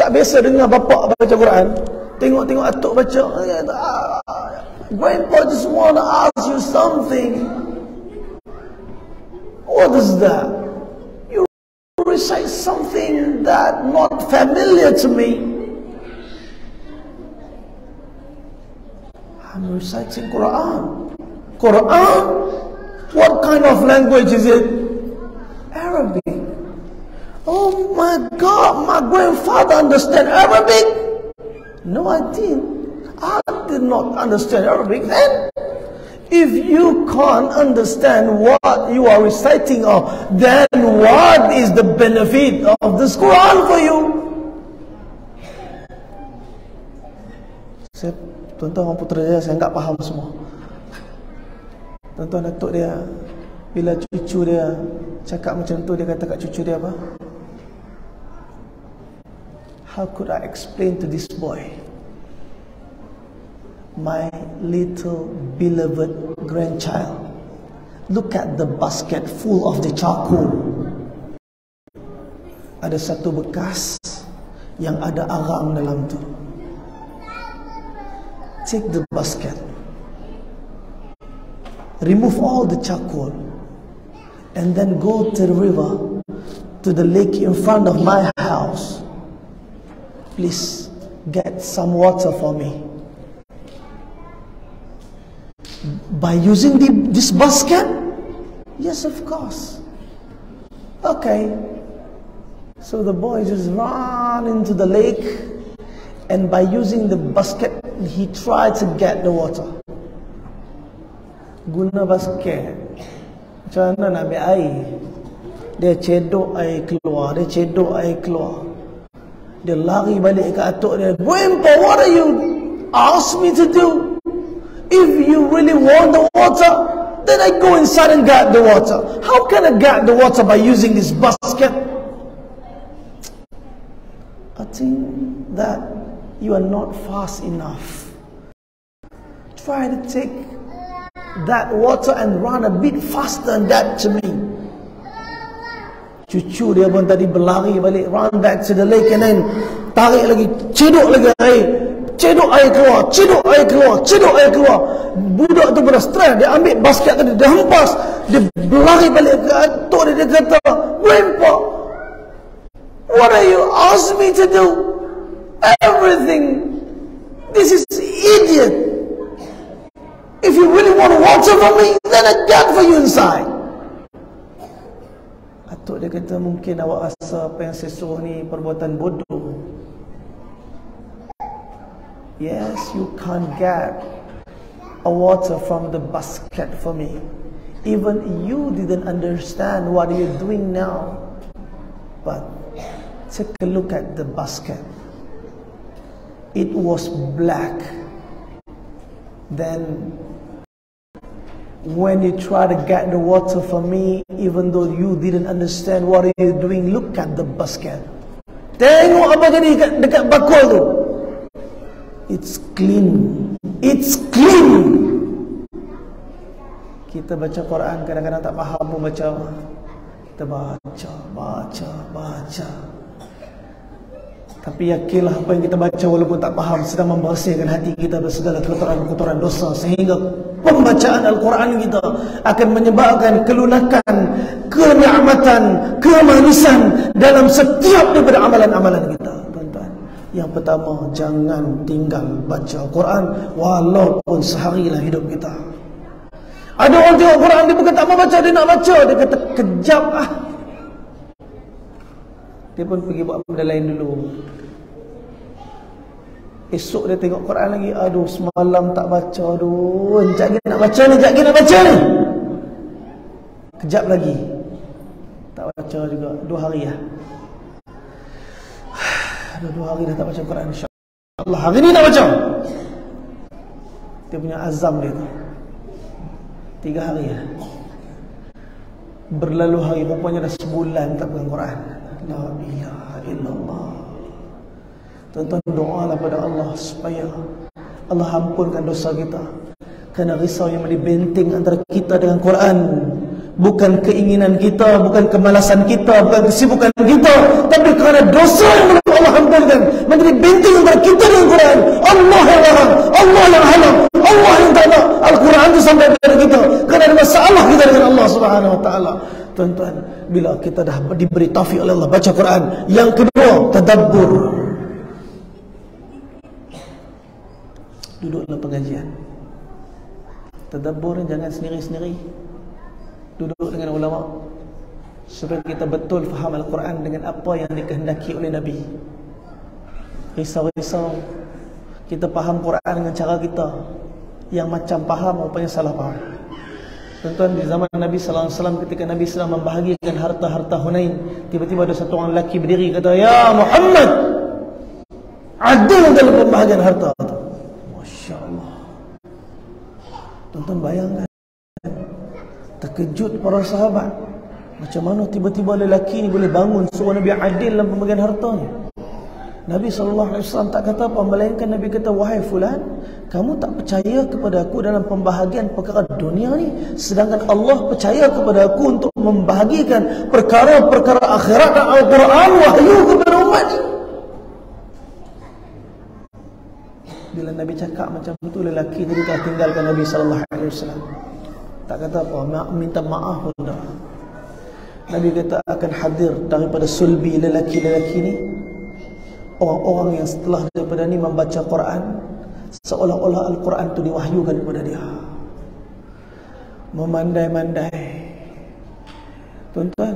tak biasa dengar bapak baca Quran, tengok atuk baca. Grandpa just want to ask you something. What is that? You recite something that not familiar to me. I'm reciting Quran. Quran? What kind of language is it? Arabic. Oh my God, my grandfather understand Arabic? No, I didn't. I did not understand Arabic then. If you can't understand what you are reciting of, then what is the benefit of this Quran for you? Tuan-tuan orang putera dia, saya enggak faham semua. Tuan-tuan datuk dia, bila cucu dia cakap macam tu, dia kata kat cucu dia apa? How could I explain to this boy? my little beloved grandchild, look at the basket full of the charcoal. Ada satu bekas yang ada arang dalam tu. Take the basket, remove all the charcoal, and then go to the river, to the lake in front of my house. Please get some water for me. By using this basket? Yes, of course. Okay. So the boy just ran into the lake, and by using the basket, he tried to get the water. Guna basket, macam mana nak ambil air? Dia cedok air keluar, dia cedok air keluar. Dia lari balik ke atuk dia. Grandpa, what are you ask me to do? If you really want the water, then I go inside and get the water. How can I get the water by using this basket? I think that you are not fast enough. Try to take that water and run a bit faster than that to me. Cucu dia pun tadi berlari balik, run back to the lake, and then tarik lagi, cedok lagi air. Cedok air keluar, cedok air keluar, cedok air keluar. Budak tu pada stres, dia ambil basket tadi, dia hempas, dia berlari balik ke atuk dia, dia kata, Grandpa, what are you ask me to do? Everything. This is idiot. If you really want water from me, then I got for you inside. Atuk dia kata, mungkin awak rasa apa yang saya suruh ni perbuatan bodoh. Yes, you can't get a water from the basket for me. Even you didn't understand what you're doing now. But take a look at the basket. It was black. Then when you try to get the water for me, even though you didn't understand what you're doing, look at the basket. Tengok apa jadi dekat bakul tu. It's clean. It's clean. Kita baca Quran kadang-kadang tak faham pun baca. Kita baca. Tapi yakinlah apa yang kita baca walaupun tak faham sedang membersihkan hati kita dari segala kotoran-kotoran dosa, sehingga pembacaan Al-Quran kita akan menyebabkan kelunakan, kenikmatan, kemanisan dalam setiap daripada amalan-amalan kita. Tuan-tuan, yang pertama, jangan tinggal baca Al-Quran walaupun sehari dalam hidup kita. Ada orang tengok Quran, dia bukan tak mau baca, dia nak baca, dia kata kejap ah. Dia pun pergi buat benda lain dulu. Esok dia tengok Quran lagi. Aduh, semalam tak baca. Aduh, sekejap lagi nak baca ni, Kejap lagi tak baca juga. 2 hari lah. Aduh, 2 hari dah tak baca Quran. InsyaAllah hari ni nak baca. Dia punya azam dia tu. 3 hari lah. Berlalu hari, rupanya dah sebulan tak pegang Quran. La ilaha illallah. Tuan-tuan, doalah pada Allah supaya Allah ampunkan dosa kita. Kerana risau yang menjadi benteng antara kita dengan Quran bukan keinginan kita, bukan kemalasan kita, bukan kesibukan kita, tapi kerana dosa yang menurut Allah ampunkan menjadi benteng antara kita dengan Quran. Allah yang larang, Allah yang halang, Allah yang tak nak Al-Quran itu sampai kepada kita kerana ada masalah kita dengan Allah Subhanahu Wa Taala. Tuan-tuan, bila kita dah diberi taufik oleh Allah baca Quran, yang kedua, tadabbur. Duduk dalam pengajian, tadabbur, jangan sendiri-sendiri. Duduk dengan ulama supaya kita betul faham Al-Quran dengan apa yang dikehendaki oleh Nabi. Risau-risau kita faham Quran dengan cara kita yang macam faham, rupanya salah faham. Tuan-tuan, di zaman Nabi SAW, ketika Nabi SAW membahagikan harta-harta Hunain, tiba-tiba ada satu orang lelaki berdiri kata, "Ya Muhammad, adil dalam pembahagian harta." Masya Allah. Tuan-tuan bayangkan, terkejut para sahabat, macam mana tiba-tiba lelaki ni boleh bangun suruh Nabi adil dalam pembagian hartanya. Nabi SAW tak kata apa, melainkan Nabi kata, wahai fulan, kamu tak percaya kepada aku dalam pembahagian perkara dunia ni, sedangkan Allah percaya kepada aku untuk membahagikan perkara-perkara akhirat dan Al-Quran wahyu kepada umat ni. Bila Nabi cakap macam tu, lelaki tadi telah tinggalkan Nabi SAW. Tak kata apa, minta maaf pun dah. Nabi kata akan hadir daripada sulbi lelaki-lelaki ni orang-orang yang setelah daripada ni membaca Quran seolah-olah Al-Quran tu diwahyukan kepada dia. Memandai-mandai. Tuan-tuan,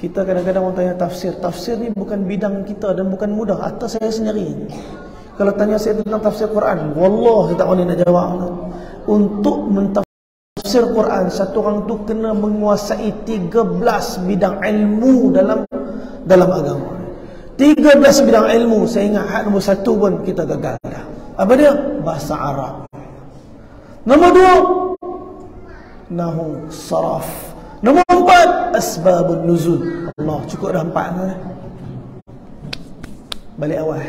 kita kadang-kadang orang tanya tafsir. Tafsir ni bukan bidang kita dan bukan mudah. Atas saya sendiri, kalau tanya saya tentang tafsir Quran, wallah saya tak boleh nak jawab. Untuk mentafsir Quran, satu orang tu kena menguasai 13 bidang ilmu dalam agama. 13 bidang ilmu. Saya ingat hak nombor 1 pun kita gagal dah. Apa dia? Bahasa Arab. Nombor 2, Nahu, Saraf. Nombor 4, Asbabun Nuzul. Allah, cukup dah 4 dah. Balik awal.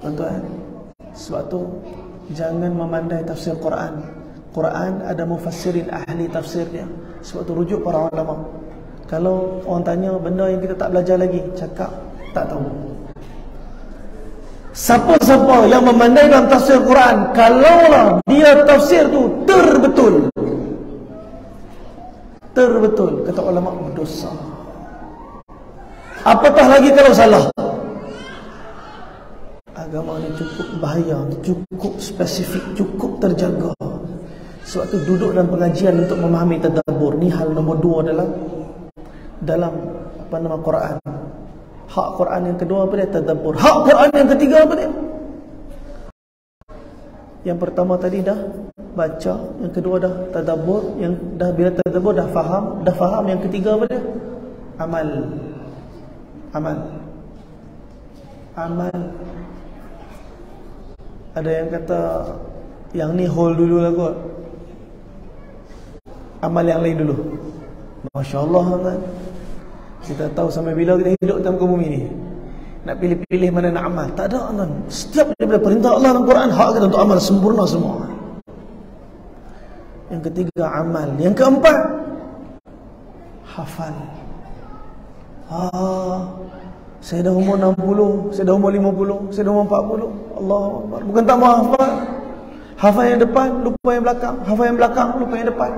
Tuan-tuan, sebab tu jangan memandai tafsir Quran. Quran ada mufassirin, ahli tafsir dia. Sebab tu rujuk para ulama. Kalau orang tanya benda yang kita tak belajar lagi, cakap tak tahu. Siapa-siapa yang memandai dalam tafsir Quran, kalaulah dia tafsir tu terbetul, kata ulama, berdosa. Apatah lagi kalau salah. Agama ni cukup bahaya, cukup spesifik, cukup terjaga. Sebab tu duduk dalam pengajian untuk memahami tadabbur. Ni hal nombor 2 dalam Quran. Hak Quran yang kedua apa dia? Tadabbur. Hak Quran yang ketiga apa dia? Yang pertama tadi dah baca, yang kedua dah tadabbur, yang dah bila tadabbur dah faham, yang ketiga apa dia? Amal. Ada yang kata yang ni hold dulu lah kot, amal yang lain dulu. Masya Allah kan. Kita tahu sampai bila kita hidup dalam muka bumi ni, nak pilih-pilih mana nak amal. Tak ada kan. Setiap daripada perintah Allah dalam Quran, hak kita untuk amal sempurna semua. Yang ketiga amal. Yang keempat, hafal. Saya dah umur 60, saya dah umur 50, saya dah umur 40. Allahu Akbar. Bukan tak mahu hafal. Hafal yang depan, lupa yang belakang. Hafal yang belakang, lupa yang depan.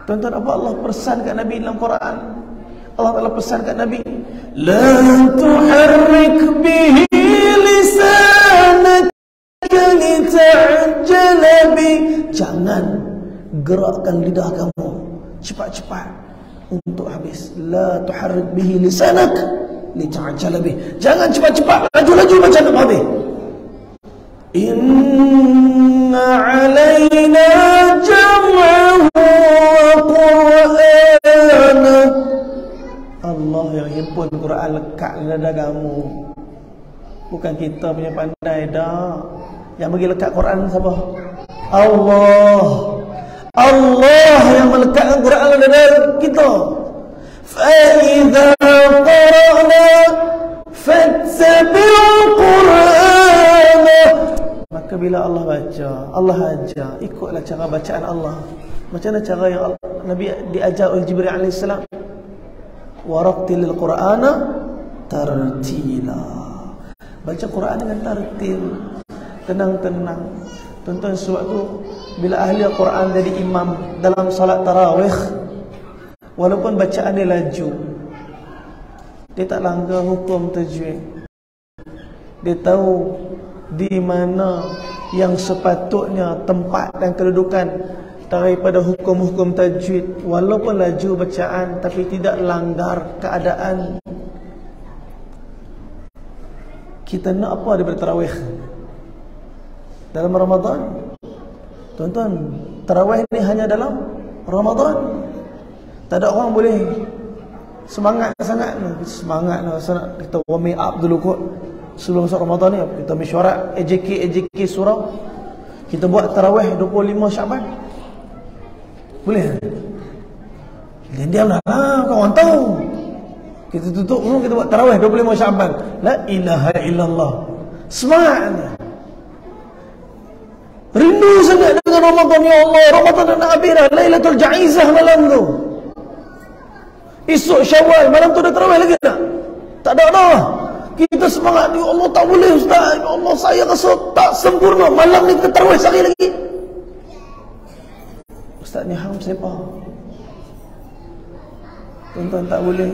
Tuan-tuan, apa Allah pesan kat Nabi dalam Quran? Allah Ta'ala pesan kat Nabi, la tuharrik bihi lisanaka lita'jala bi. Jangan gerakkan lidah kamu cepat-cepat untuk habis. La tuharrik bihi lisanak lita'jala bi. Jangan cepat-cepat, laju-laju macam nak habis. Inna alaina jam'ahu wa qur'ana. Allah yang himpun Quran lekat di dada kamu, bukan kita punya pandai dah. Yang bagi lekat Quran siapa? Allah yang melekatkan Quran di dada kita. Fa idza qara'na fattabi' Qur'ana. Maka bila Allah baca, Allah ajar, ikutlah cara bacaan Allah. Macam mana cara yang Nabi diajar oleh Jibril alaihissalam? Warattilil Qur'ana tartila. Baca Quran dengan tartil, tenang-tenang. Tuan-tuan, sebab tu bila ahli Quran jadi imam dalam salat tarawih, walaupun bacaan dia laju, dia tak langgar hukum tajwid. Dia tahu di mana yang sepatutnya tempat dan kedudukan daripada hukum-hukum tajwid, walaupun laju bacaan tapi tidak langgar keadaan. Kita nak apa daripada tarawih dalam Ramadan? Tuan-tuan, tarawih ni hanya dalam Ramadan. Tak ada orang boleh semangat sangat. Semangat nak kita warm up dulu kot sebelum masuk Ramadan ni. Kita mesyuarat AJK surau. Kita buat tarawih 25 Syaban. Boleh? Diam-diam lah, kau orang tahu. Kita tutup rumah, kita buat tarawih 25 Syaban. La ilaha illallah. Semangatnya. Rindu sangat dengan Ramadan, ya Allah. Ramadan dan akhirah, Lailatul Ja'izah malam tu. Esok Syawal, malam tu dah tarawih lagi tak? Tak ada dah. Kita semangat, ya Allah tak boleh Ustaz. Ya Allah saya rasa tak sempurna. Malam ni kita tarawih sekali lagi. Ustaz ni hang siapa? Tuan-tuan, tak boleh.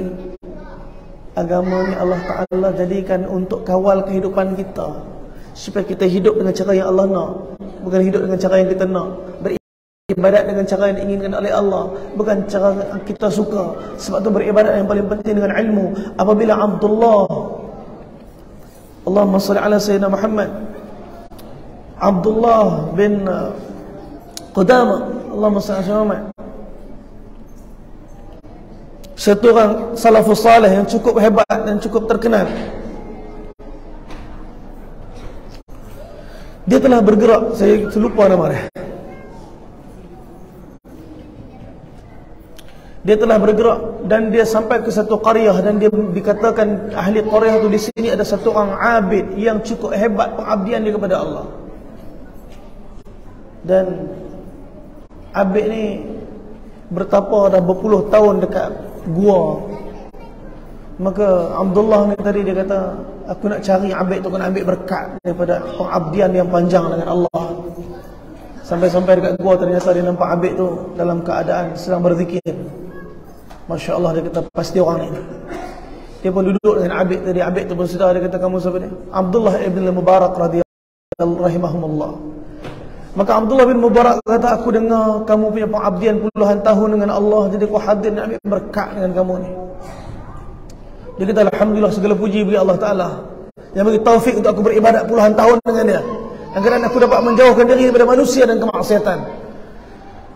Agama ni Allah Ta'ala jadikan untuk kawal kehidupan kita, supaya kita hidup dengan cara yang Allah nak, bukan hidup dengan cara yang kita nak. Beribadat dengan cara yang diinginkan oleh Allah, bukan cara yang kita suka. Sebab tu beribadat yang paling penting dengan ilmu. Apabila Abdullah, Allahumma salli ala Sayyidina Muhammad, Abdullah bin Qudamah, Allahumma salli ala Muhammad, satu orang salafus salih yang cukup hebat dan cukup terkenal, dia telah bergerak, saya lupa nama dia. Dia telah bergerak dan dia sampai ke satu qaryah, dan dia dikatakan ahli qaryah tu di sini ada satu orang abid yang cukup hebat pengabdian dia kepada Allah. Dan abid ni bertapa dah berpuluh tahun dekat gua. Maka Abdullah ni tadi dia kata, aku nak cari abid tu, kena ambil berkat daripada pengabdian yang panjang dengan Allah. Sampai-sampai dekat gua, ternyata dia nampak abid tu dalam keadaan sedang berzikir. Masya Allah, dia kata pasti orang ni. Dia pun duduk dengan abid tadi. Abid tu pun sudah, dia kata kamu siapa ni? Abdullah ibn Mubarak radhiyallahu rahimahumullah. Maka Abdullah bin Mubarak kata, aku dengar kamu punya pengabdian puluhan tahun dengan Allah, jadi aku hadir nak ambil berkat dengan kamu ni. Dia kata alhamdulillah, segala puji bagi Allah Ta'ala yang bagi taufik untuk aku beribadat puluhan tahun dengan dia, dan kerana aku dapat menjauhkan diri daripada manusia dan kemaksiatan.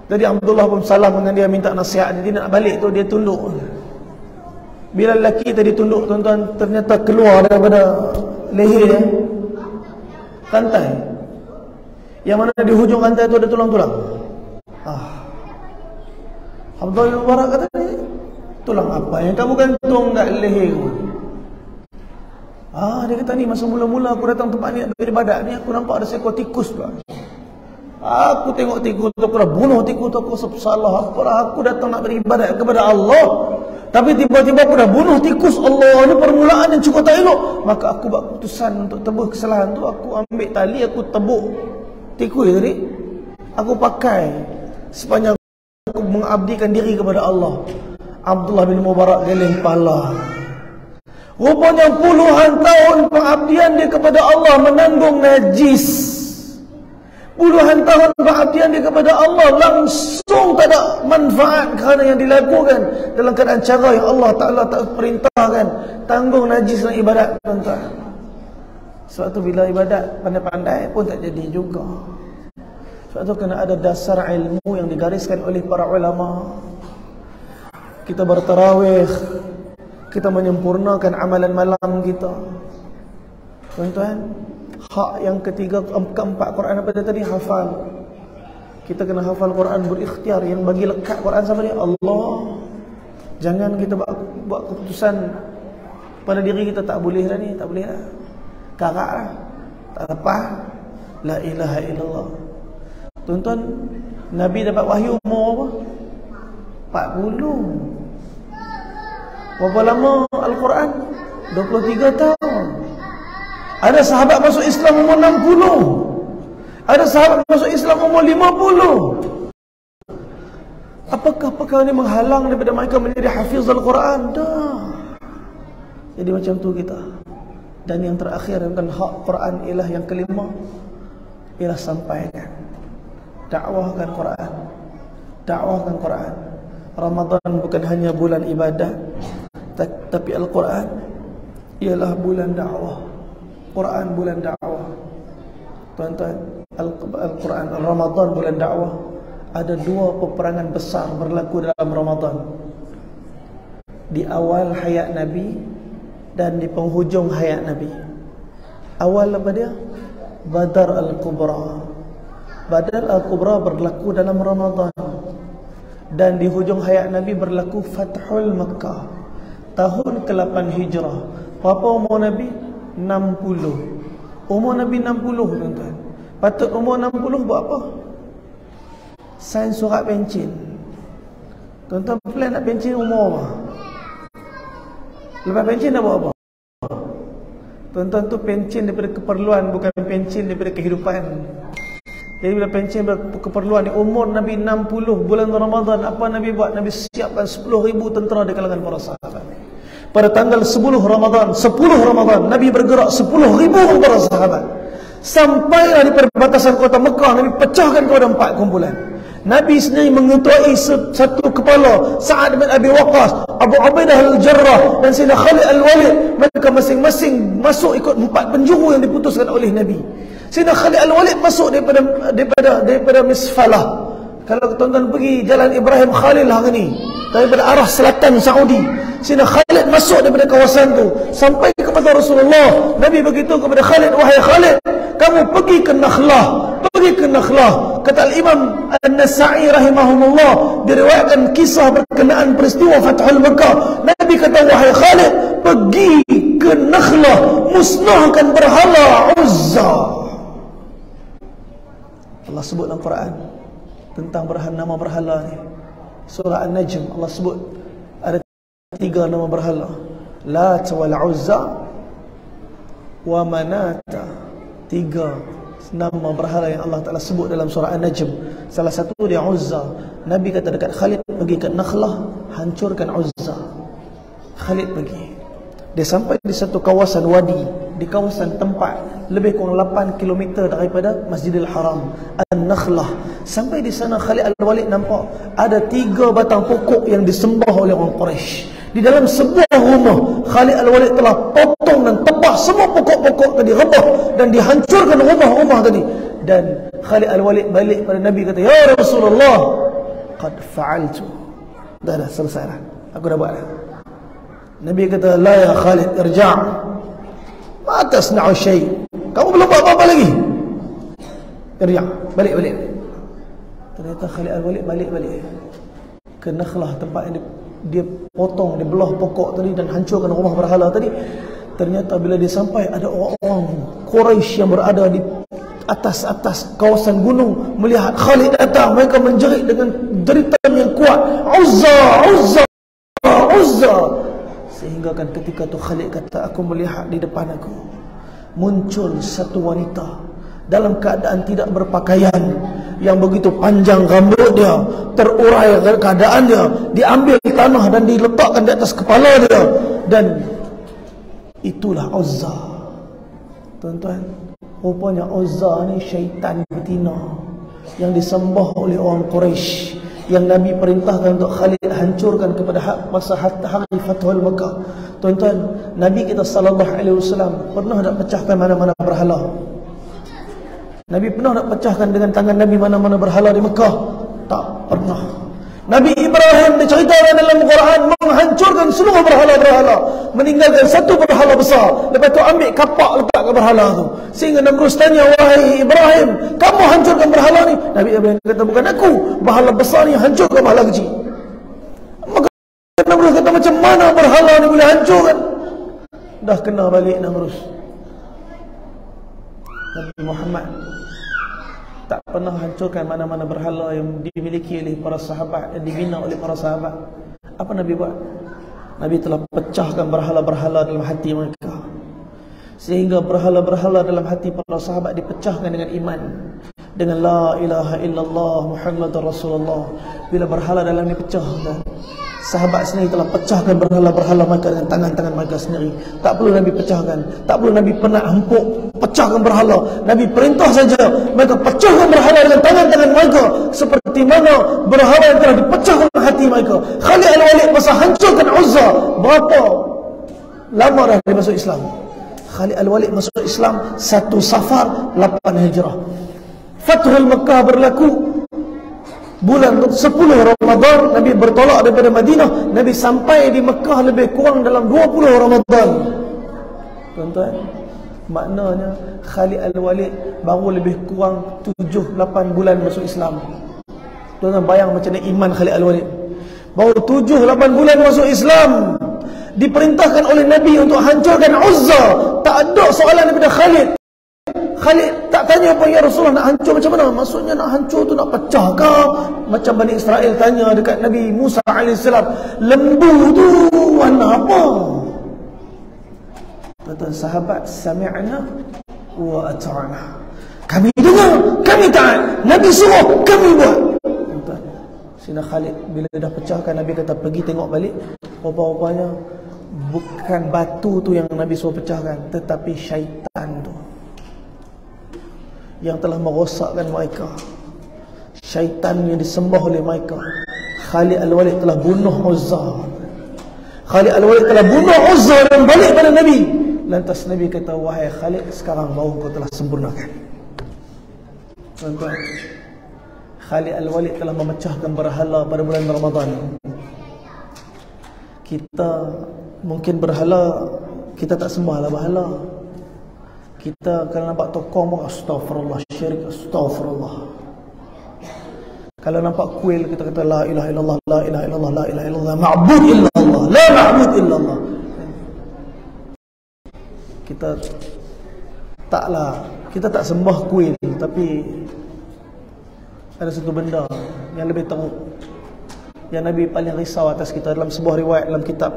Jadi Abdullah pun salam dengan dia, minta nasihat. Jadi nak balik tu dia tunduk. Bila lelaki tadi tunduk, tuan-tuan, ternyata keluar daripada leher dia rantai, yang mana di hujung rantai tu ada tulang-tulang. Abdullah bin Mubarak kata, tulang apa yang kamu gantung kat leher? Dia kata, ni masa mula-mula aku datang tempat ni nak beribadat ni, aku nampak ada seekor tikus pula. Aku tengok tikus tu, aku dah bunuh tikus tu, aku rasa salah. Aku datang nak beribadat kepada Allah, tapi tiba-tiba aku dah bunuh tikus. Allah, ni permulaan yang cukup tak elok. Maka aku buat keputusan untuk tebus kesalahan tu. Aku ambil tali, aku tebuk tikus tadi, aku pakai sepanjang aku mengabdikan diri kepada Allah. Abdullah bin Mubarak geleng kepala. Rupanya puluhan tahun pengabdian dia kepada Allah menanggung najis. Puluhan tahun pengabdian dia kepada Allah langsung tak ada manfaat kerana yang dilakukan dalam keadaan cara yang Allah Ta'ala tak perintahkan. Tanggung najis dalam ibadat, tuan-tuan. Sebab tu bila ibadat pandai-pandai pun tak jadi juga. Sebab tu kena ada dasar ilmu yang digariskan oleh para ulama. Kita bertarawih, kita menyempurnakan amalan malam kita, tuan-tuan. Hak yang ketiga, keempat Quran apa tadi? Hafal. Kita kena hafal Quran berikhtiar. Yang bagi lekat Quran sama dia Allah. Jangan kita buat keputusan pada diri kita, tak boleh dah ni, tak boleh dah, karak lah, tak lepas. La ilaha illallah. Tuan-tuan, Nabi dapat wahyu umur apa? 40. Berapa lama Al-Quran? 23 tahun. Ada sahabat masuk Islam umur 60. Ada sahabat masuk Islam umur 50. Apakah perkara ini menghalang daripada mereka menjadi hafiz Al-Quran? Dah. Jadi macam tu kita. Dan yang terakhir, bukan hak Quran ialah yang kelima, ialah sampaikan, dakwahkan Quran. Dakwahkan Quran. Ramadan bukan hanya bulan ibadah, tapi Al-Quran ialah bulan dakwah. Quran bulan dakwah. Tuan-tuan, Al-Quran, Ramadan bulan dakwah. Ada dua peperangan besar berlaku dalam Ramadan. Di awal hayat Nabi dan di penghujung hayat Nabi. Awal apa dia? Badar Al-Kubra. Badar Al-Kubra berlaku dalam Ramadan. Dan di hujung hayat Nabi berlaku Fathul Makkah. tahun ke-8 Hijrah. Berapa umur Nabi? 60. Umur Nabi 60, tuan-tuan. Patut umur 60 buat apa? Sain surat pencen. Tuan-tuan plan nak pencen umur apa? Lepas pencen nak buat apa? Tuan-tuan tu pencen daripada keperluan, bukan pencen daripada kehidupan. Jadi bila pencen keperluan ni, umur Nabi 60, bulan Ramadan, apa Nabi buat? Nabi siapkan 10,000 tentera di kalangan para sahabat. Pada tanggal 10 Ramadan, Nabi bergerak 10,000 para sahabat. Sampailah di perbatasan kota Mekah, Nabi pecahkan kepada 4 kumpulan. Nabi sendiri mengetuai satu kepala, Sa'ad bin Abi Waqqas, Abu Ubaidah al-Jarrah dan Sayyidina Khalid al-Walid. Mereka masing-masing masuk ikut 4 penjuru yang diputuskan oleh Nabi. Sayyidina Khalid al-Walid masuk daripada Misfalah. Kalau tuan-tuan pergi jalan Ibrahim Khalil hari ni, daripada arah selatan Saudi, Sayyidina Khalid masuk daripada kawasan tu sampai kepada Rasulullah. Nabi beritahu kepada Khalid, wahai Khalid, kamu pergi ke Nakhlah. Kata Al-Imam An-Nasa'i rahimahumullah, diriwayatkan kisah berkenaan peristiwa Fathul Makkah. Nabi kata, wahai Khalid, pergi ke Nakhlah, musnahkan berhala Uzza. Allah sebut dalam Quran tentang nama berhala ni. Surah An-Najm, Allah sebut ada 3 nama berhala. Lat wal Uzza wa Manata. 3 nama berhala yang Allah Ta'ala sebut dalam surah An-Najm. Salah satu dia Uzza. Nabi kata dekat Khalid, pergi ke Nakhlah, hancurkan Uzza. Khalid pergi. Dia sampai di satu kawasan wadi, di kawasan tempat lebih kurang 8 km daripada Masjidil Haram, An-Nakhlah. Sampai di sana Khalid al-Walid nampak ada 3 batang pokok yang disembah oleh orang Quraisy. Di dalam sebuah rumah, Khalid al-Walid telah potong dan tebas semua pokok-pokok tadi, rebah dan dihancurkan rumah-rumah tadi. Dan Khalid al-Walid balik pada Nabi, kata, ya Rasulullah, qad fa'altu. Dah selesai dah, aku dah buat dah. Nabi kata, la ya Khalid, irja', ma tasna'u syai', kamu belum buat apa-apa lagi, irja', balik. Ternyata Khalid al-Walid balik ke Nakhlah, tempat yang dia potong, dia belah pokok tadi dan hancurkan rumah berhala tadi. Ternyata bila dia sampai, ada orang-orang Quraisy yang berada di atas kawasan gunung melihat Khalid datang. Mereka menjerit dengan jeritan yang kuat, Uzza. Sehingga kan ketika tu Khalid kata, aku melihat di depan aku muncul satu wanita dalam keadaan tidak berpakaian, yang begitu panjang rambut dia, terurai keadaan dia, diambil tanah dan diletakkan di atas kepala dia, dan itulah Uzza. Tuan-tuan, rupanya Uzza ni syaitan betina yang disembah oleh orang Quraisy, yang Nabi perintahkan untuk Khalid hancurkan kepada masa hari Fathul Makkah. Tuan-tuan, Nabi kita sallallahu alaihi wasallam pernah nak pecahkan mana-mana berhala? Nabi pernah nak pecahkan dengan tangan Nabi mana-mana berhala di Mekah? Tak pernah. Nabi Ibrahim diceritakan dalam Quran menghancurkan seluruh berhala-berhala, meninggalkan satu berhala besar, lepas tu ambil kapak letak ke berhala tu. Sehingga Namrus tanya, wahai Ibrahim, kamu hancurkan berhala ni? Nabi Ibrahim kata, bukan aku, berhala besar ni hancurkan berhala kecil. Maka Namrus kata, macam mana berhala ni boleh hancurkan? Dah kena balik Namrus. Nabi Muhammad tak pernah hancurkan mana-mana berhala yang dimiliki oleh para sahabat, yang dibina oleh para sahabat. Apa Nabi buat? Nabi telah pecahkan berhala-berhala dalam hati mereka, sehingga berhala-berhala dalam hati para sahabat dipecahkan dengan iman, dengan la ilaha illallah Muhammadur Rasulullah. Bila berhala dalam ini pecah, sahabat sendiri telah pecahkan berhala-berhala mereka dengan tangan-tangan mereka sendiri. Tak perlu Nabi pecahkan, tak perlu Nabi penat hempuk pecahkan berhala. Nabi perintah saja, mereka pecahkan berhala dengan tangan-tangan mereka, seperti mana berhala yang telah dipecahkan hati mereka. Khalid al-Walid masa hancurkan Uzza, berapa lama dah dia masuk Islam? Khalid al-Walid masuk Islam 1 Safar 8 Hijrah. Fathul Makkah berlaku bulan 10 Ramadan. Nabi bertolak daripada Madinah. Nabi sampai di Mekah lebih kurang dalam 20 Ramadan. Tuan-tuan, maknanya Khalid al-Walid baru lebih kurang 7-8 bulan masuk Islam. Tuan-tuan bayang macam mana iman Khalid al-Walid. Baru 7-8 bulan masuk Islam, diperintahkan oleh Nabi untuk hancurkan Uzza. Tak ada soalan daripada Khalid. Khalid tak tanya apa, ya Rasulullah, nak hancur macam mana? Maksudnya nak hancur tu nak pecah ke? Macam Bani Israel tanya dekat Nabi Musa AS, lembu tu warna apa? Tuan-tuan sahabat, sami'na wa ata'na. Kami dengar, kami taat. Nabi suruh, kami buat. Tuan-tuan, Sina Khalid bila dah pecahkan, Nabi kata pergi tengok balik. Rupa-rupanya bukan batu tu yang Nabi suruh pecahkan, tetapi syaitan tu yang telah merosakkan mereka. Syaitan yang disembah oleh mereka. Khalid Al-Walid telah bunuh Uzza. Khalid Al-Walid telah bunuh Uzza dan balik pada Nabi. Lantas Nabi kata, wahai Khalid, sekarang baru kau telah sempurnakan. Tuan-tuan, Khalid Al-Walid telah memecahkan berhala pada bulan Ramadan. Kita mungkin berhala, kita tak sembahlah berhala. Kita kalau nampak tokong pun astagfirullah, syirik, astagfirullah. Kalau nampak kuil, kita kata la ilaha illallah, la ilaha illallah, la ilaha illallah, ma'bud illallah, la ma'bud illallah. Kita kita tak sembah kuil, tapi ada satu benda yang lebih teruk, yang Nabi paling risau atas kita. Dalam sebuah riwayat dalam kitab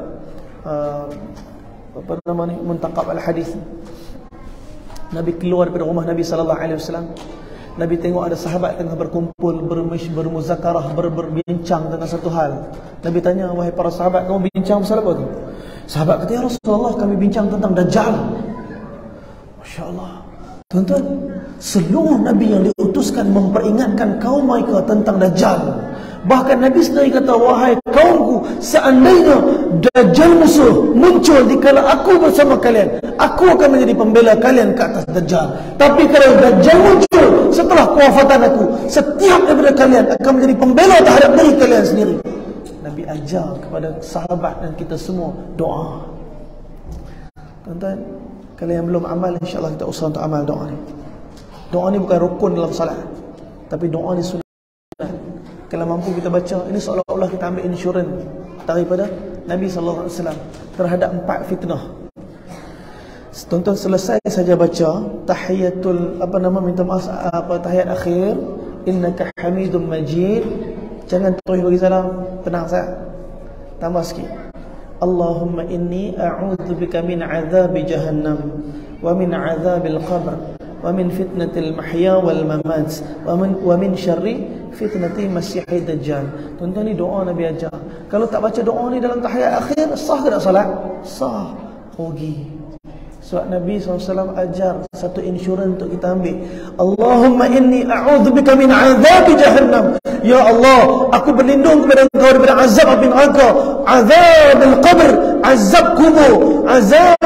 Muntaqab al-Hadis, Nabi keluar daripada rumah Nabi SAW. Nabi tengok ada sahabat tengah berkumpul, bermuzakarah, berbincang tentang satu hal. Nabi tanya, wahai para sahabat, kamu bincang pasal apa tu? Sahabat kata, ya Rasulullah, kami bincang tentang Dajjal. Masya Allah. Tuan-tuan, seluruh Nabi yang diutuskan memperingatkan kaum mereka tentang Dajjal. Bahkan Nabi sendiri kata, wahai kaumku, seandainya Dajjal musuh muncul di kala aku bersama kalian, aku akan menjadi pembela kalian ke atas Dajjal. Tapi kalau Dajjal muncul setelah kewafatan aku, setiap daripada kalian akan menjadi pembela terhadap diri kalian sendiri. Nabi ajar kepada sahabat dan kita semua doa. Tuan-tuan, kalau yang belum amal, insyaAllah kita usaha untuk amal doa ni. Doa ni bukan rukun dalam salat, tapi doa ni sunat. Kalau mampu kita baca, ini seolah-olah kita ambil insurans daripada Nabi SAW terhadap 4 fitnah. Tuan-tuan, selesai saja baca tahiyatul minta maaf, tahiyat akhir, innaka hamidum majid, jangan terus bagi salam, tenang saja, tambah sikit. Allahumma inni a'udzubika min azabi jahannam wa min azabil qabr wa min fitnatil mahya wal mamat wa min syarri fitnati masihid dajjal. Tuan-tuan, ni doa Nabi ajar. Kalau tak baca doa ni dalam tahiyat akhir, sah ke tak salat? Sah. Rugi. Sebab Nabi SAW ajar satu insurans untuk kita ambil. Allahumma inni a'udzubika min azabi jahannam. Ya Allah, aku berlindung kepada Engkau daripada azab api neraka, azab al-qabr, azab kubur, azab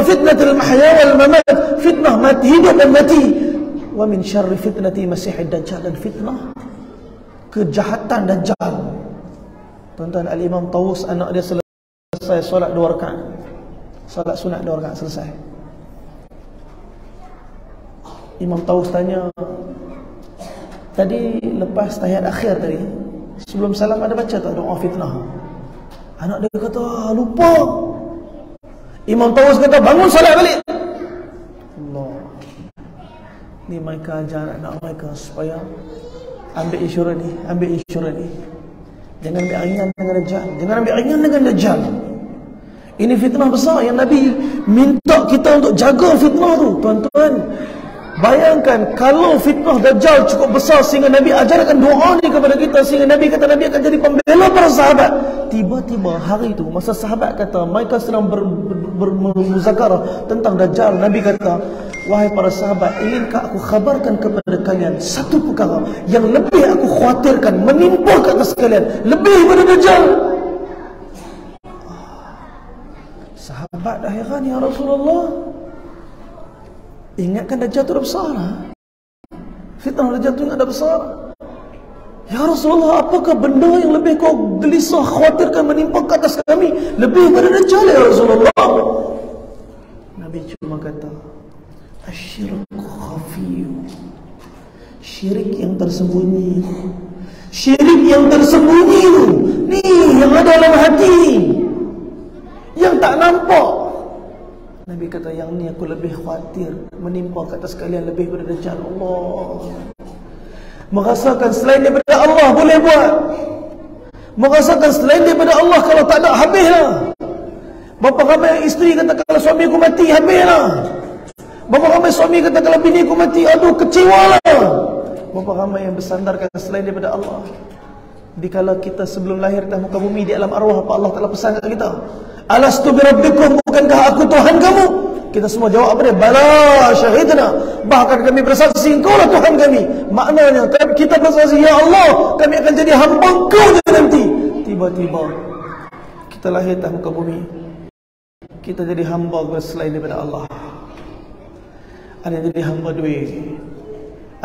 fitnatul mahya wal mamat, fitnah mati hidup dan mati, wa min syarri fitnati masihid dajjal, dan fitnah kejahatan Dajjal. Tuan-tuan, Al-Imam Tawus, anak dia selesai solat 2 rakaat, solat sunat 2 rakaat selesai. Imam Tawus tanya, tadi lepas tahiyat akhir tadi, sebelum salam ada baca tak doa fitnah? Anak dia kata, lupa. Imam Tawus kata, bangun salat balik. Allah, ni mereka ajar anak mereka supaya ambil insurans ni, ambil insurans ni. Jangan ambil ringan dengan Dajjal, jangan ambil ringan dengan Dajjal. Ini fitnah besar yang Nabi minta kita untuk jaga fitnah tu. Tuan-tuan, bayangkan kalau fitnah Dajjal cukup besar sehingga Nabi ajarkan doa ni kepada kita, sehingga Nabi kata Nabi akan jadi pembela para sahabat. Tiba-tiba hari itu, masa sahabat kata mereka sedang bermuzakarah tentang Dajjal, Nabi kata, wahai para sahabat, inginkah aku khabarkan kepada kalian satu perkara yang lebih aku khawatirkan menimpa ke atas kalian, lebih daripada Dajjal? Sahabat dah heran, ya Rasulullah, ingatkan Dajjal tu dah besar lah. Fitnah Dajjal tu ingat dah besar. Ya Rasulullah, apakah benda yang lebih kau gelisah khawatirkan menimpa ke atas kami lebih daripada Dajjal, ya Rasulullah? Nabi cuma kata, asyirku khafiyu, syirik yang tersembunyi. Syirik yang tersembunyi ni yang ada dalam hati, yang tak nampak. Nabi kata, yang ni aku lebih khawatir menimpa ke atas kalian lebih daripada Dajjal. Allah merasakan selain daripada Allah boleh buat, merasakan selain daripada Allah kalau tak ada habislah. Berapa ramai isteri kata kalau suami aku mati habislah. Berapa ramai suami kata kalau bini aku mati, aduh kecewalah. Berapa ramai yang bersandarkan selain daripada Allah. Dikala kita sebelum lahir atas muka bumi, di alam arwah apa Allah Ta'ala pesan kepada kita, alastu birabbikum, bukankah aku Tuhan kamu? Kita semua jawab apa dia? Bala syahidna, bahkan kami bersaksi engkau lah Tuhan kami. Maknanya kita bersaksi, ya Allah, kami akan jadi hamba engkau nanti. Tiba-tiba kita lahir atas muka bumi, kita jadi hamba selain daripada Allah. Ada yang jadi hamba duit,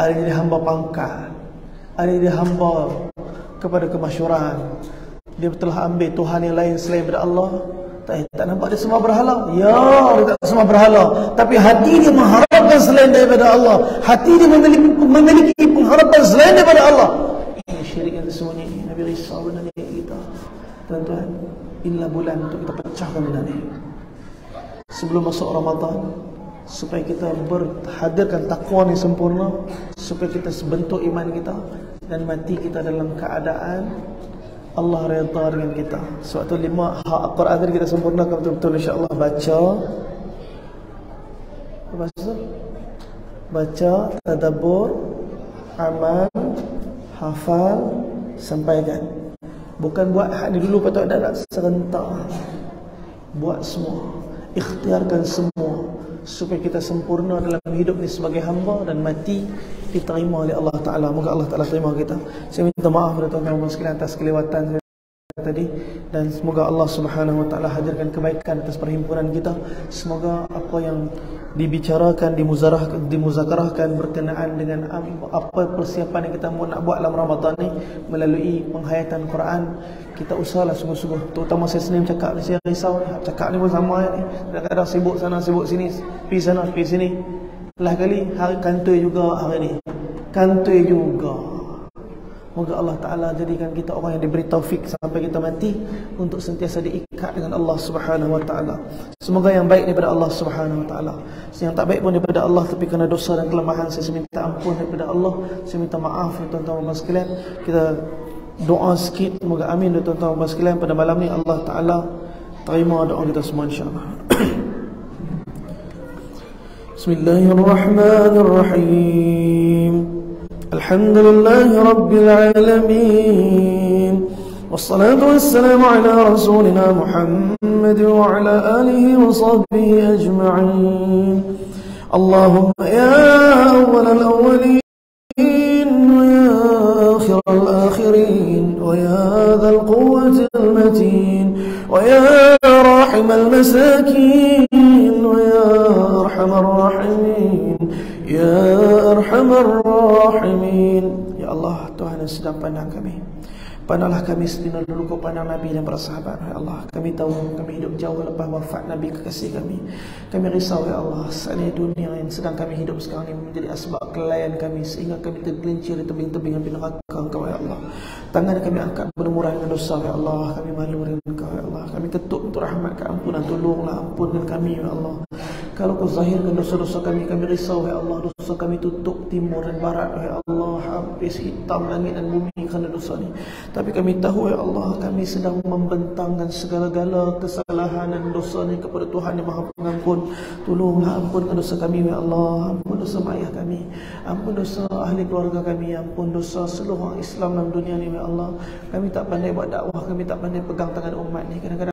ada yang jadi hamba pangkat, ada yang jadi hamba kepada kemasyhuran. Dia telah ambil Tuhan yang lain selain daripada Allah. Tak nampak dia semua berhala? Ya, dia tak semua berhala, tapi hati dia mengharapkan selain daripada Allah. Hati dia memiliki pengharapan selain daripada Allah. Ini syirik yang tersembunyi. Nabi risau benda ni kita. Tuan-tuan, inilah bulan untuk kita pecahkan benda ni sebelum masuk Ramadan, supaya kita berhadirkan takwa ni sempurna, supaya kita sebentuk iman kita dan mati kita dalam keadaan Allah redha dengan kita. Sebab tu 5 hak Al-Quran tadi kita sempurnakan betul-betul, insya-Allah. Baca, tadabbur, amal, hafal, sampaikan. Bukan buat hak ni dulu patut ada, serentak. Buat semua, ikhtiarkan semua, supaya kita sempurna dalam hidup ni sebagai hamba dan mati diterima oleh Allah Ta'ala. Moga Allah Ta'ala terima kita. Saya minta maaf kepada tuan-tuan sekalian atas kelewatan tadi, dan semoga Allah Subhanahu Wa Ta'ala hadirkan kebaikan atas perhimpunan kita. Semoga apa yang dibicarakan, dimuzakarahkan berkenaan dengan apa persiapan yang kita nak buat dalam Ramadan ni melalui penghayatan Quran, kita usahalah sungguh-sungguh. Terutama saya sendiri cakap ni, saya risau ni, cakap ni pun sama ni. Kadang-kadang sibuk sana sibuk sini, pergi sana pergi sini. Lah kali hari kantoi juga, hari ni kantoi juga. Moga Allah Ta'ala jadikan kita orang yang diberi taufik sampai kita mati untuk sentiasa diikat dengan Allah Subhanahu Wa Ta'ala. Semoga yang baik daripada Allah Subhanahu Wa Ta'ala, yang tak baik pun daripada Allah, tapi kerana dosa dan kelemahan saya minta ampun daripada Allah. Saya minta maaf tuan-tuan sekalian. Kita doa sikit, moga amin tuan-tuan sekalian pada malam ni. Allah Ta'ala terima doa kita semua, insya-Allah. Bismillahirrahmanirrahim. Alhamdulillahi Rabbil Alamin, wassalatu wassalamu ala rasulina Muhammad wa ala alihi wa sahbihi ajma'in. Allahumma ya awwal al-awwalin wa ya akhir al-akhirin wa ya dhal quwwati al-matin wa ya rahim al-masakin wa ya arhamar rahimin ya arhamar rahimin. Ya Allah, Tuhan yang sedang pandang kami, pandanglah kami setina dulu kau pandang Nabi dan para sahabat. Ya Allah, kami tahu kami hidup jauh lepas wafat Nabi kekasih kami. Kami risau ya Allah, seandainya dunia yang sedang kami hidup sekarang ini menjadi asbab kelalaian kami, sehingga kami tergelincir di tebing-tebing api neraka Engkau ya Allah. Tangan kami angkat bermurah dengan dosa ya Allah. Kami malu dengan Engkau ya Allah. Kami ketuk untuk rahmat keampunan, tolonglah ampunkan kami ya Allah. Kalau kau zahirkan dosa-dosa kami risau ya Allah. Dosa kami tutup timur dan barat ya Allah, habis hitam langit dan bumi kerana dosa ni. Tapi kami tahu ya Allah, kami sedang membentangkan segala-gala kesalahan dan dosa ni kepada Tuhan yang Maha Pengampun. Tolonglah ampunkan dosa kami ya Allah. Ampun dosa ayah kami, ampun dosa ahli keluarga kami, ampun dosa seluruh Islam dalam dunia ni ya Allah. Kami tak pandai buat dakwah, kami tak pandai pegang tangan umat ni. Kadang-kadang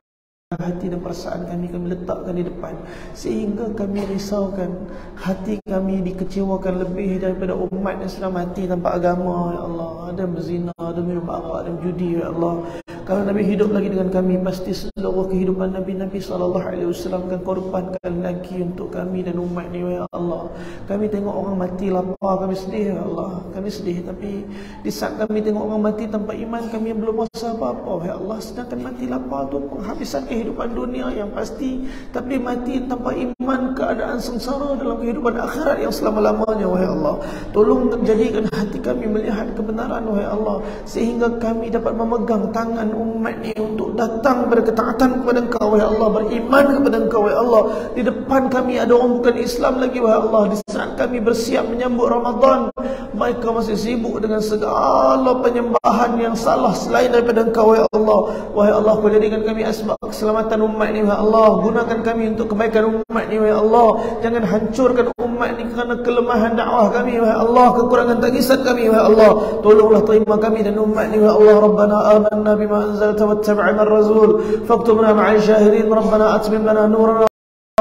hati dan perasaan kami letakkan di depan, sehingga kami risaukan hati kami dikecewakan lebih daripada umat yang sedang mati tanpa agama ya Allah. Ada yang berzina, ada yang minum arak, ada yang judi ya Allah. Kalau Nabi hidup lagi dengan kami, pasti seluruh kehidupan Nabi SAW akan korbankan lagi untuk kami dan umat ni ya Allah. Kami tengok orang mati lapar, kami sedih ya Allah. Kami sedih, tapi di saat kami tengok orang mati tanpa iman, kami belum rasa apa-apa ya Allah. Sedangkan mati lapar tu penghabisan kehidupan dunia yang pasti, tapi mati tanpa iman, keadaan sengsara dalam kehidupan akhirat yang selama-lamanya wahai Allah. Tolong jadikan hati kami melihat kebenaran wahai Allah, sehingga kami dapat memegang tangan umat ni untuk datang pada ketaatan kepada Engkau, wahai Allah, beriman kepada Engkau, wahai Allah. Di depan kami ada orang bukan Islam lagi, wahai Allah. Di saat kami bersiap menyambut Ramadan, mereka masih sibuk dengan segala penyembahan yang salah selain daripada Engkau, wahai Allah. Wahai Allah, Kau jadikan kami asbab keselamatan umat ni, wahai Allah. Gunakan kami untuk kebaikan umat ni, wahai Allah. Jangan hancurkan umat ni kerana kelemahan dakwah kami, wahai Allah, kekurangan tangisan kami, wahai Allah. Tolonglah terima kami dan umat ni, wahai Allah. Rabbana amanna bima anzalta wattaba'na ar-rasul faktubna ma'al syahidin. Rabbana atmim lana nurana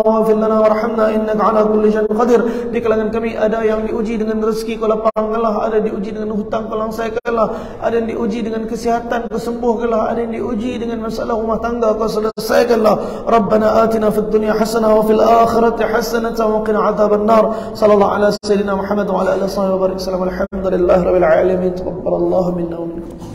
waghfir lana warhamna innaka ala kulli syai'in qadir. Di kalangan kami ada yang diuji dengan rezeki Kau lapangkanlah, ada diuji dengan hutang Kau langsaikanlah, ada yang diuji dengan kesihatan Kau sembuhkanlah, ada yang diuji dengan masalah rumah tangga Kau selesaikanlah. Rabbana atina fid dunya hasanah wa fil akhirati hasanah wa qina adzaban nar. Sallallahu ala sayyidina Muhammad wa ala alihi wa sahbihi wa barik. Alhamdulillahirabbil alamin. Taqabbalallahu minna wa minkum.